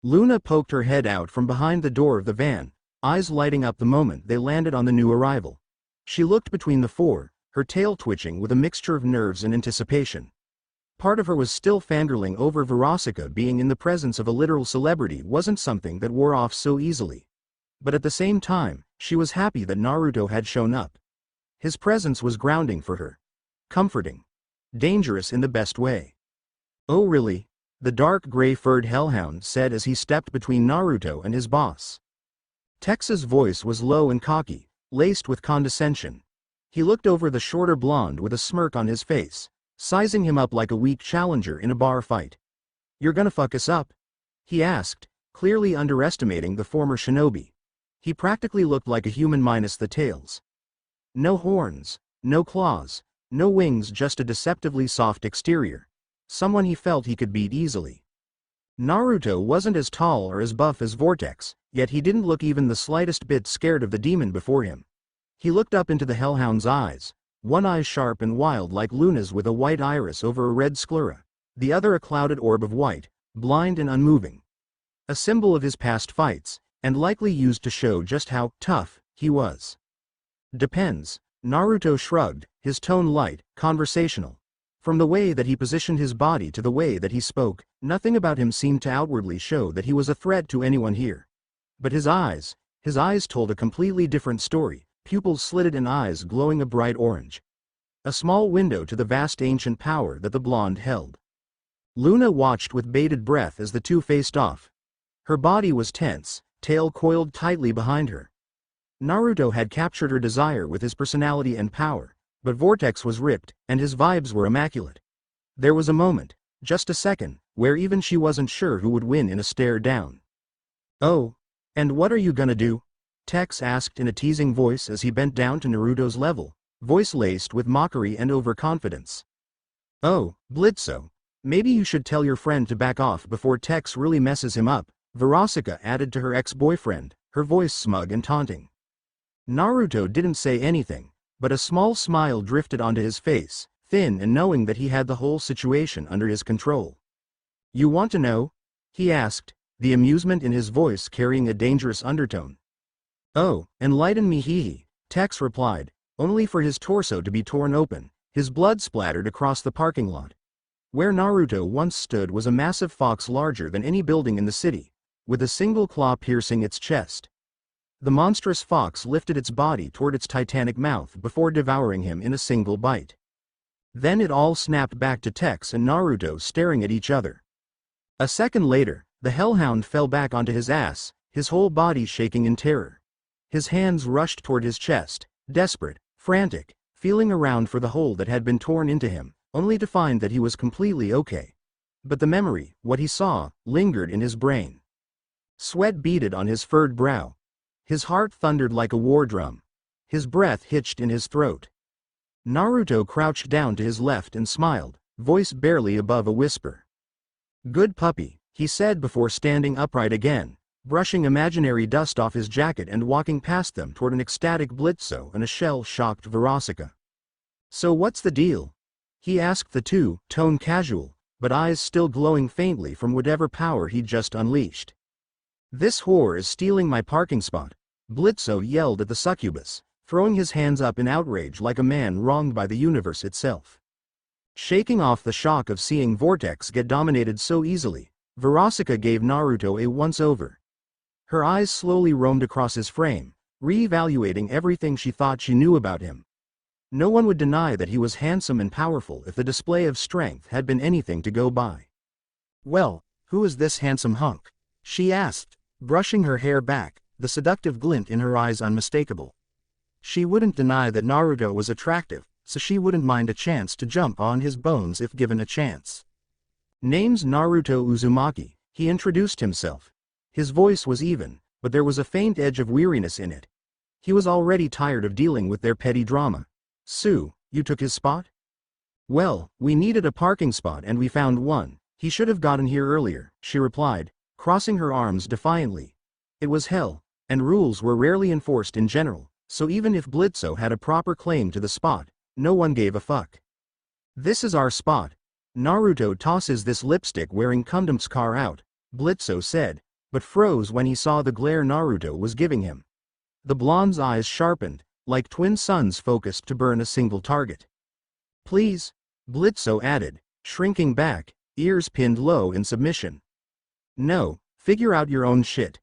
Luna poked her head out from behind the door of the van, eyes lighting up the moment they landed on the new arrival. She looked between the four, her tail twitching with a mixture of nerves and anticipation. Part of her was still fangirling over Verosika being in the presence of a literal celebrity wasn't something that wore off so easily. But at the same time, she was happy that Naruto had shown up. His presence was grounding for her. Comforting. Dangerous in the best way. "Oh really?" the dark gray-furred hellhound said as he stepped between Naruto and his boss. Tex's voice was low and cocky, laced with condescension. He looked over the shorter blonde with a smirk on his face, sizing him up like a weak challenger in a bar fight. "You're gonna fuck us up?" he asked, clearly underestimating the former shinobi. He practically looked like a human minus the tails. No horns, no claws, no wings, just a deceptively soft exterior. Someone he felt he could beat easily. Naruto wasn't as tall or as buff as Vortex, yet he didn't look even the slightest bit scared of the demon before him. He looked up into the hellhound's eyes, one eye sharp and wild like Luna's with a white iris over a red sclera, the other a clouded orb of white, blind and unmoving. A symbol of his past fights, and likely used to show just how tough he was. "Depends," Naruto shrugged, his tone light, conversational. From the way that he positioned his body to the way that he spoke, nothing about him seemed to outwardly show that he was a threat to anyone here. But his eyes told a completely different story, pupils slitted and eyes glowing a bright orange. A small window to the vast ancient power that the blonde held. Luna watched with bated breath as the two faced off. Her body was tense, tail coiled tightly behind her. Naruto had captured her desire with his personality and power, but Vortex was ripped, and his vibes were immaculate. There was a moment, just a second, where even she wasn't sure who would win in a stare down. "Oh, and what are you gonna do?" Tex asked in a teasing voice as he bent down to Naruto's level, voice laced with mockery and overconfidence. "Oh, Blitzo, maybe you should tell your friend to back off before Tex really messes him up," Verosika added to her ex-boyfriend, her voice smug and taunting. Naruto didn't say anything, but a small smile drifted onto his face, thin and knowing that he had the whole situation under his control. "You want to know?" he asked, the amusement in his voice carrying a dangerous undertone. "Oh, enlighten me, hee," Tex replied, only for his torso to be torn open, his blood splattered across the parking lot. Where Naruto once stood was a massive fox larger than any building in the city, with a single claw piercing its chest. The monstrous fox lifted its body toward its titanic mouth before devouring him in a single bite. Then it all snapped back to Tex and Naruto staring at each other. A second later, the hellhound fell back onto his ass, his whole body shaking in terror. His hands rushed toward his chest, desperate, frantic, feeling around for the hole that had been torn into him, only to find that he was completely okay. But the memory, what he saw, lingered in his brain. Sweat beaded on his furred brow. His heart thundered like a war drum. His breath hitched in his throat. Naruto crouched down to his left and smiled, voice barely above a whisper. "Good puppy," he said before standing upright again, brushing imaginary dust off his jacket and walking past them toward an ecstatic Blitzo and a shell-shocked Verosika. "So what's the deal?" he asked the two, tone casual, but eyes still glowing faintly from whatever power he'd just unleashed. "This whore is stealing my parking spot," Blitzo yelled at the succubus, throwing his hands up in outrage like a man wronged by the universe itself. Shaking off the shock of seeing Vortex get dominated so easily, Verosika gave Naruto a once-over. Her eyes slowly roamed across his frame, re-evaluating everything she thought she knew about him. No one would deny that he was handsome and powerful if the display of strength had been anything to go by. "Well, who is this handsome hunk?" she asked, brushing her hair back, the seductive glint in her eyes unmistakable. She wouldn't deny that Naruto was attractive, so she wouldn't mind a chance to jump on his bones if given a chance. "Name's Naruto Uzumaki," he introduced himself. His voice was even, but there was a faint edge of weariness in it. He was already tired of dealing with their petty drama. "Sue, you took his spot?" "Well, we needed a parking spot and we found one. He should have gotten here earlier," she replied, crossing her arms defiantly. It was hell, and rules were rarely enforced in general, so even if Blitzo had a proper claim to the spot, no one gave a fuck. "This is our spot. Naruto tosses this lipstick-wearing cumdump's car out," Blitzo said, but froze when he saw the glare Naruto was giving him. The blonde's eyes sharpened, like twin suns focused to burn a single target. "Please," Blitzo added, shrinking back, ears pinned low in submission. "No, figure out your own shit.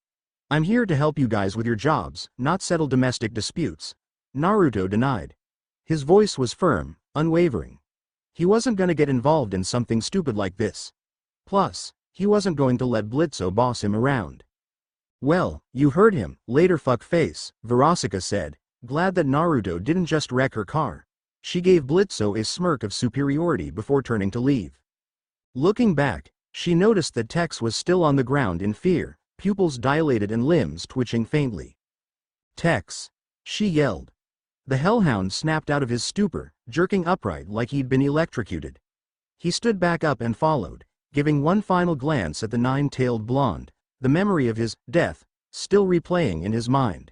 I'm here to help you guys with your jobs, not settle domestic disputes," Naruto denied. His voice was firm, unwavering. He wasn't gonna get involved in something stupid like this. Plus, he wasn't going to let Blitzo boss him around. "Well, you heard him, later fuckface," Verosika said, glad that Naruto didn't just wreck her car. She gave Blitzo a smirk of superiority before turning to leave. Looking back, she noticed that Tex was still on the ground in fear, pupils dilated and limbs twitching faintly. "Tex!" she yelled. The hellhound snapped out of his stupor, jerking upright like he'd been electrocuted. He stood back up and followed, giving one final glance at the nine-tailed blonde, the memory of his death still replaying in his mind.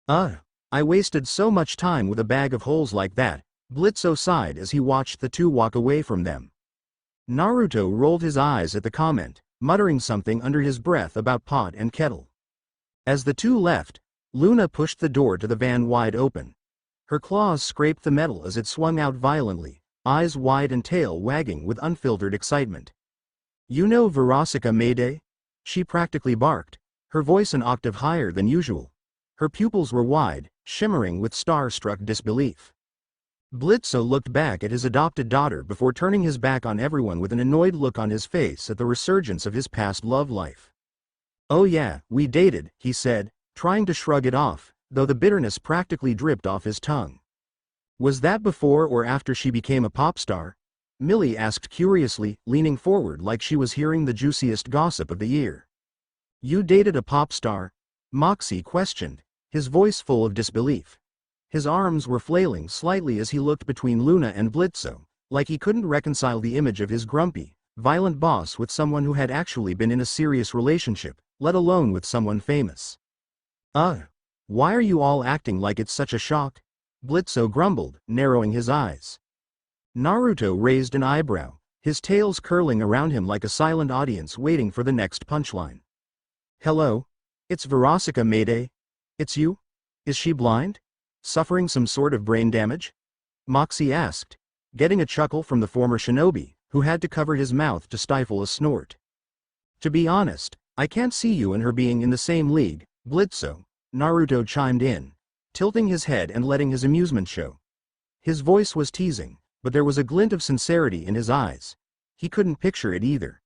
I wasted so much time with a bag of holes like that," Blitzo sighed as he watched the two walk away from them. Naruto rolled his eyes at the comment, muttering something under his breath about pot and kettle. As the two left, Luna pushed the door to the van wide open. Her claws scraped the metal as it swung out violently, eyes wide and tail wagging with unfiltered excitement. "You know Verosika Mayday?" she practically barked, her voice an octave higher than usual. Her pupils were wide, shimmering with star-struck disbelief. Blitzo looked back at his adopted daughter before turning his back on everyone with an annoyed look on his face at the resurgence of his past love life. "Oh yeah, we dated," he said, trying to shrug it off, though the bitterness practically dripped off his tongue. "Was that before or after she became a pop star?" Millie asked curiously, leaning forward like she was hearing the juiciest gossip of the year. "You dated a pop star?" Moxie questioned, his voice full of disbelief. His arms were flailing slightly as he looked between Luna and Blitzo, like he couldn't reconcile the image of his grumpy, violent boss with someone who had actually been in a serious relationship, let alone with someone famous. Why are you all acting like it's such a shock?" Blitzo grumbled, narrowing his eyes. Naruto raised an eyebrow, his tails curling around him like a silent audience waiting for the next punchline. "Hello? It's Verosika Mayday. It's you? Is she blind? Suffering some sort of brain damage?" Moxie asked, getting a chuckle from the former shinobi, who had to cover his mouth to stifle a snort. "To be honest, I can't see you and her being in the same league, Blitzo," Naruto chimed in, tilting his head and letting his amusement show. His voice was teasing, but there was a glint of sincerity in his eyes. He couldn't picture it either.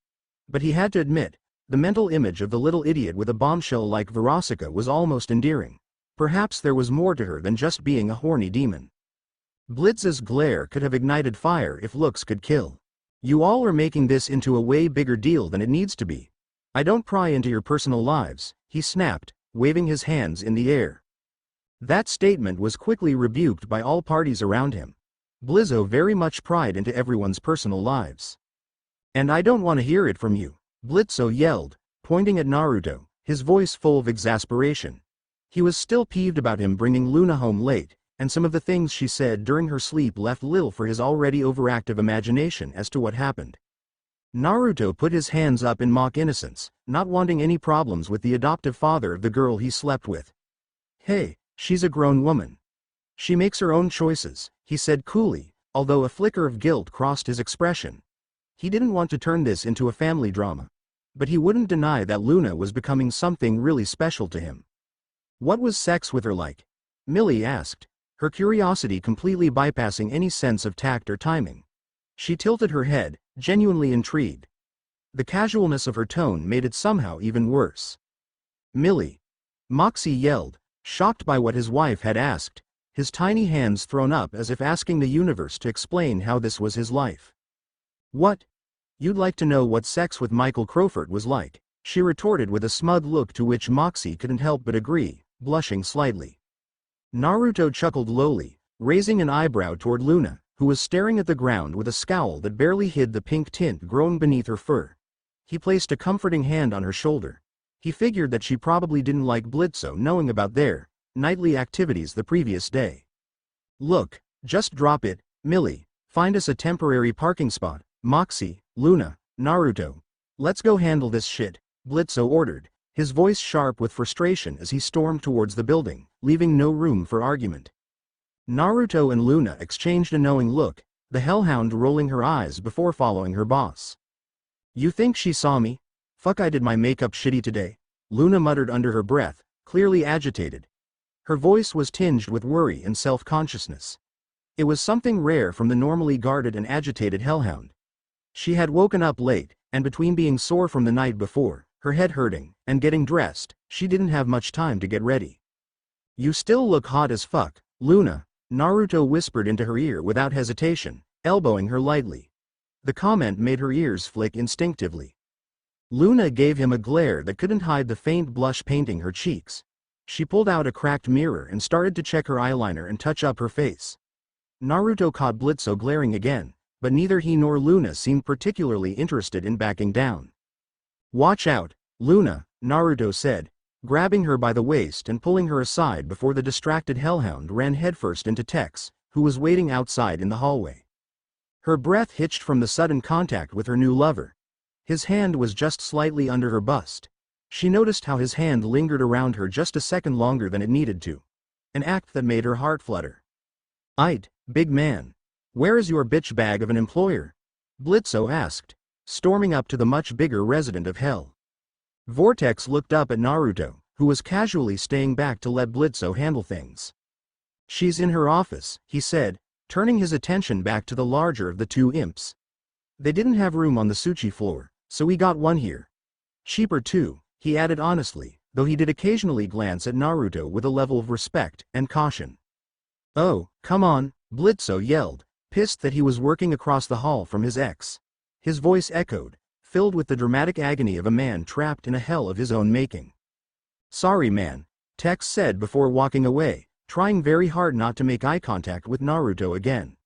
But he had to admit, the mental image of the little idiot with a bombshell like Verosika was almost endearing. Perhaps there was more to her than just being a horny demon. Blitz's glare could have ignited fire if looks could kill. "You all are making this into a way bigger deal than it needs to be. I don't pry into your personal lives," he snapped, waving his hands in the air. That statement was quickly rebuked by all parties around him. Blizzo very much pried into everyone's personal lives. "And I don't want to hear it from you," Blitzo yelled, pointing at Naruto, his voice full of exasperation. He was still peeved about him bringing Luna home late, and some of the things she said during her sleep left little for his already overactive imagination as to what happened. Naruto put his hands up in mock innocence, not wanting any problems with the adoptive father of the girl he slept with. Hey, she's a grown woman. She makes her own choices, he said coolly, although a flicker of guilt crossed his expression. He didn't want to turn this into a family drama. But he wouldn't deny that Luna was becoming something really special to him. What was sex with her like? Millie asked, her curiosity completely bypassing any sense of tact or timing. She tilted her head, genuinely intrigued. The casualness of her tone made it somehow even worse. Millie. Moxie yelled, shocked by what his wife had asked, his tiny hands thrown up as if asking the universe to explain how this was his life. What? You'd like to know what sex with Michael Crowford was like, she retorted with a smug look to which Moxie couldn't help but agree, blushing slightly. Naruto chuckled lowly, raising an eyebrow toward Luna, who was staring at the ground with a scowl that barely hid the pink tint growing beneath her fur. He placed a comforting hand on her shoulder. He figured that she probably didn't like Blitzo knowing about their nightly activities the previous day. Look, just drop it, Millie, find us a temporary parking spot, Moxie, Luna, Naruto. Let's go handle this shit, Blitzo ordered, his voice sharp with frustration as he stormed towards the building, leaving no room for argument. Naruto and Luna exchanged a knowing look, the hellhound rolling her eyes before following her boss. You think she saw me? Fuck, I did my makeup shitty today, Luna muttered under her breath, clearly agitated. Her voice was tinged with worry and self-consciousness. It was something rare from the normally guarded and agitated hellhound. She had woken up late, and between being sore from the night before, her head hurting, and getting dressed, she didn't have much time to get ready. You still look hot as fuck, Luna, Naruto whispered into her ear without hesitation, elbowing her lightly. The comment made her ears flick instinctively. Luna gave him a glare that couldn't hide the faint blush painting her cheeks. She pulled out a cracked mirror and started to check her eyeliner and touch up her face. Naruto caught Blitzo glaring again, but neither he nor Luna seemed particularly interested in backing down. Watch out, Luna, Naruto said, grabbing her by the waist and pulling her aside before the distracted hellhound ran headfirst into Tex, who was waiting outside in the hallway. Her breath hitched from the sudden contact with her new lover. His hand was just slightly under her bust. She noticed how his hand lingered around her just a second longer than it needed to. An act that made her heart flutter. Aight, big man. Where is your bitch bag of an employer? Blitzo asked, storming up to the much bigger resident of hell. Vortex looked up at Naruto, who was casually staying back to let Blitzo handle things. She's in her office, he said, turning his attention back to the larger of the two imps. They didn't have room on the sushi floor, so we got one here. Cheaper too, he added honestly, though he did occasionally glance at Naruto with a level of respect and caution. Oh, come on, Blitzo yelled, pissed that he was working across the hall from his ex. His voice echoed, filled with the dramatic agony of a man trapped in a hell of his own making. Sorry man, Tex said before walking away, trying very hard not to make eye contact with Naruto again.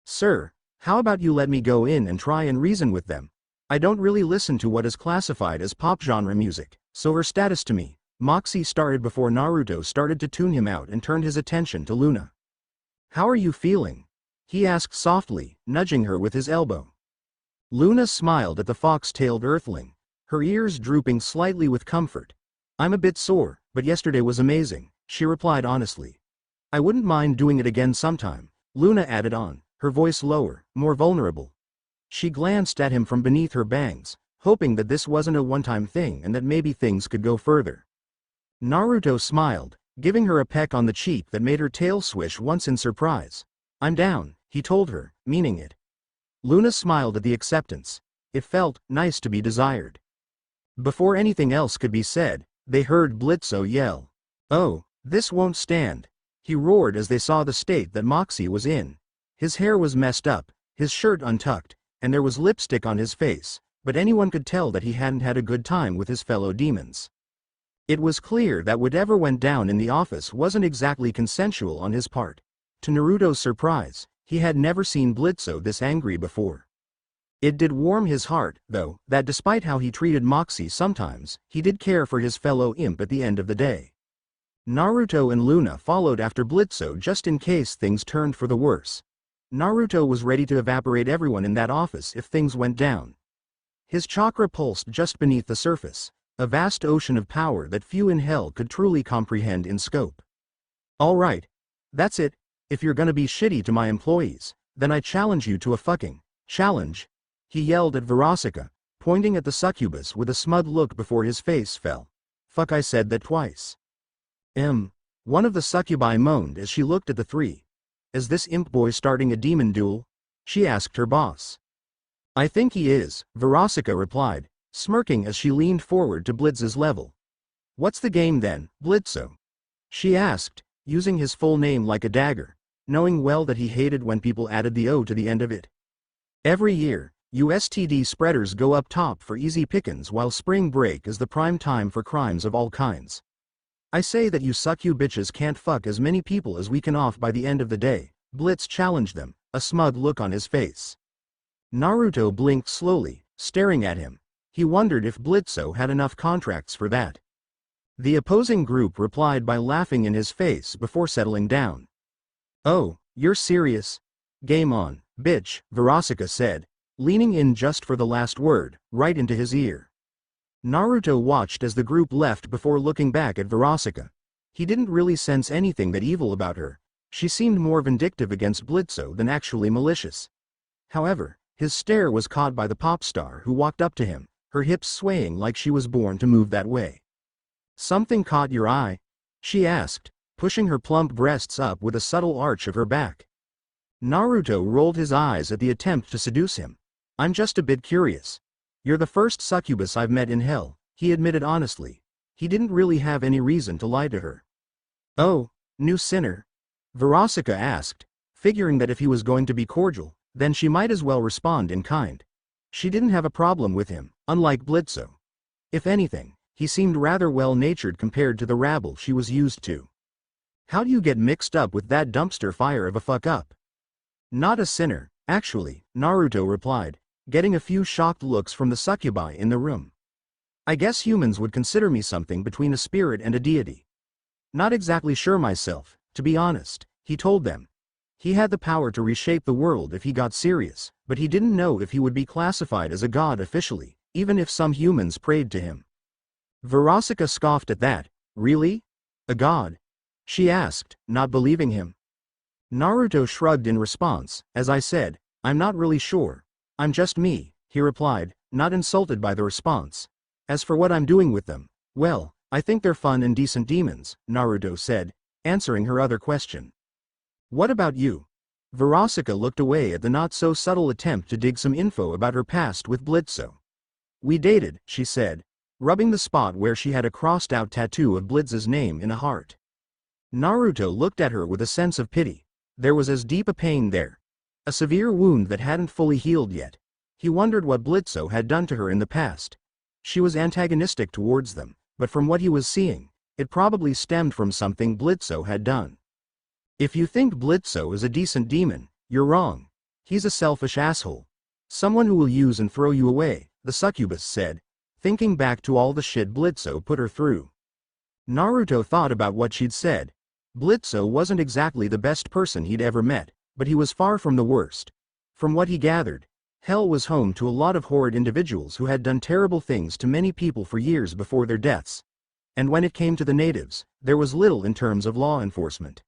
Sir, how about you let me go in and try and reason with them? I don't really listen to what is classified as pop genre music, so her status to me, Moxie started before Naruto started to tune him out and turned his attention to Luna. How are you feeling? He asked softly, nudging her with his elbow. Luna smiled at the fox-tailed earthling, her ears drooping slightly with comfort. I'm a bit sore, but yesterday was amazing, she replied honestly. I wouldn't mind doing it again sometime, Luna added on, her voice lower, more vulnerable. She glanced at him from beneath her bangs, hoping that this wasn't a one-time thing and that maybe things could go further. Naruto smiled, giving her a peck on the cheek that made her tail swish once in surprise. I'm down, he told her, meaning it. Luna smiled at the acceptance. It felt nice to be desired. Before anything else could be said, they heard Blitzo yell. Oh, this won't stand, he roared as they saw the state that Moxie was in. His hair was messed up, his shirt untucked, and there was lipstick on his face, but anyone could tell that he hadn't had a good time with his fellow demons. It was clear that whatever went down in the office wasn't exactly consensual on his part. To Naruto's surprise, he had never seen Blitzo this angry before. It did warm his heart, though, that despite how he treated Moxie sometimes, he did care for his fellow imp at the end of the day. Naruto and Luna followed after Blitzo just in case things turned for the worse. Naruto was ready to evaporate everyone in that office if things went down. His chakra pulsed just beneath the surface, a vast ocean of power that few in hell could truly comprehend in scope. Alright. That's it. If you're gonna be shitty to my employees, then I challenge you to a fucking challenge. He yelled at Verosika, pointing at the succubus with a smug look before his face fell. Fuck, I said that twice. One of the succubi moaned as she looked at the three. Is this imp boy starting a demon duel? She asked her boss. I think he is, Verosika replied, smirking as she leaned forward to Blitz's level. What's the game then, Blitzo? She asked, using his full name like a dagger, knowing well that he hated when people added the O to the end of it. Every year, USTD spreaders go up top for easy pickings while spring break is the prime time for crimes of all kinds. I say that you bitches can't fuck as many people as we can off by the end of the day, Blitz challenged them, a smug look on his face. Naruto blinked slowly, staring at him. He wondered if Blitzo had enough contracts for that. The opposing group replied by laughing in his face before settling down. Oh, you're serious? Game on, bitch, Verosika said, leaning in just for the last word, right into his ear. Naruto watched as the group left before looking back at Verosika. He didn't really sense anything that evil about her. She seemed more vindictive against Blitzo than actually malicious. However, his stare was caught by the pop star who walked up to him, her hips swaying like she was born to move that way. Something caught your eye? She asked, pushing her plump breasts up with a subtle arch of her back. Naruto rolled his eyes at the attempt to seduce him. I'm just a bit curious. You're the first succubus I've met in hell, he admitted honestly. He didn't really have any reason to lie to her. Oh, new sinner? Verosika asked, figuring that if he was going to be cordial, then she might as well respond in kind. She didn't have a problem with him, unlike Blitzo. If anything, he seemed rather well-natured compared to the rabble she was used to. How do you get mixed up with that dumpster fire of a fuck-up? Not a sinner, actually, Naruto replied, getting a few shocked looks from the succubi in the room. I guess humans would consider me something between a spirit and a deity. Not exactly sure myself, to be honest, he told them. He had the power to reshape the world if he got serious, but he didn't know if he would be classified as a god officially, even if some humans prayed to him. Verosika scoffed at that. Really? A god? She asked, not believing him. Naruto shrugged in response. As I said, I'm not really sure. I'm just me, he replied, not insulted by the response. As for what I'm doing with them, well, I think they're fun and decent demons, Naruto said, answering her other question. What about you? Verosika looked away at the not-so-subtle attempt to dig some info about her past with Blitzo. We dated, she said, rubbing the spot where she had a crossed-out tattoo of Blitz's name in a heart. Naruto looked at her with a sense of pity. There was as deep a pain there. A severe wound that hadn't fully healed yet. He wondered what Blitzo had done to her in the past. She was antagonistic towards them, but from what he was seeing, it probably stemmed from something Blitzo had done. If you think Blitzo is a decent demon, you're wrong. He's a selfish asshole. Someone who will use and throw you away, the succubus said, thinking back to all the shit Blitzo put her through. Naruto thought about what she'd said. Blitzo wasn't exactly the best person he'd ever met, but he was far from the worst. From what he gathered, hell was home to a lot of horrid individuals who had done terrible things to many people for years before their deaths. And when it came to the natives, there was little in terms of law enforcement.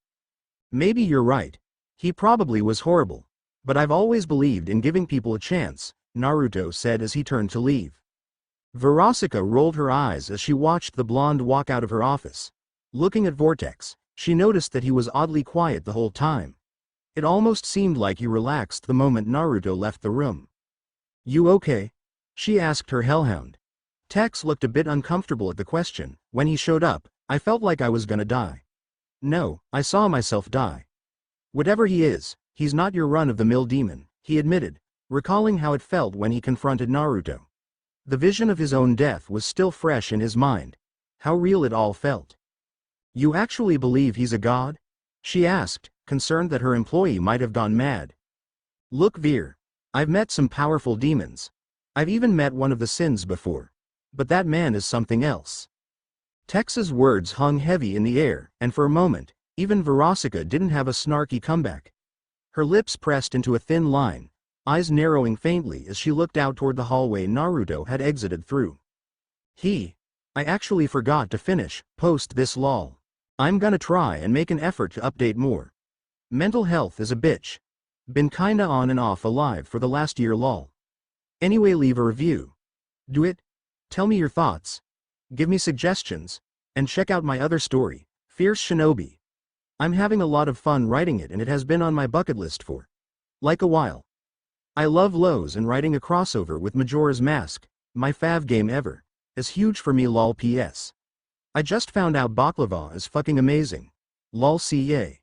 Maybe you're right. He probably was horrible. But I've always believed in giving people a chance, Naruto said as he turned to leave. Verosika rolled her eyes as she watched the blonde walk out of her office. Looking at Vortex, she noticed that he was oddly quiet the whole time. It almost seemed like he relaxed the moment Naruto left the room. You okay? She asked her hellhound. Tex looked a bit uncomfortable at the question. When he showed up, I felt like I was gonna die. No, I saw myself die. Whatever he is, he's not your run-of-the-mill demon, he admitted, recalling how it felt when he confronted Naruto. The vision of his own death was still fresh in his mind. How real it all felt. You actually believe he's a god? She asked, concerned that her employee might have gone mad. Look, Veer. I've met some powerful demons. I've even met one of the sins before. But that man is something else. Tex's words hung heavy in the air, and for a moment, even Verosika didn't have a snarky comeback. Her lips pressed into a thin line, eyes narrowing faintly as she looked out toward the hallway Naruto had exited through. I actually forgot to finish, post this lol. I'm gonna try and make an effort to update more. Mental health is a bitch. Been kinda on and off alive for the last year lol. Anyway, leave a review. Do it. Tell me your thoughts. Give me suggestions. And check out my other story, Fierce Shinobi. I'm having a lot of fun writing it and it has been on my bucket list for like a while. I love Lowe's and writing a crossover with Majora's Mask, my fav game ever, is huge for me lol ps. I just found out baklava is fucking amazing. Lol ca.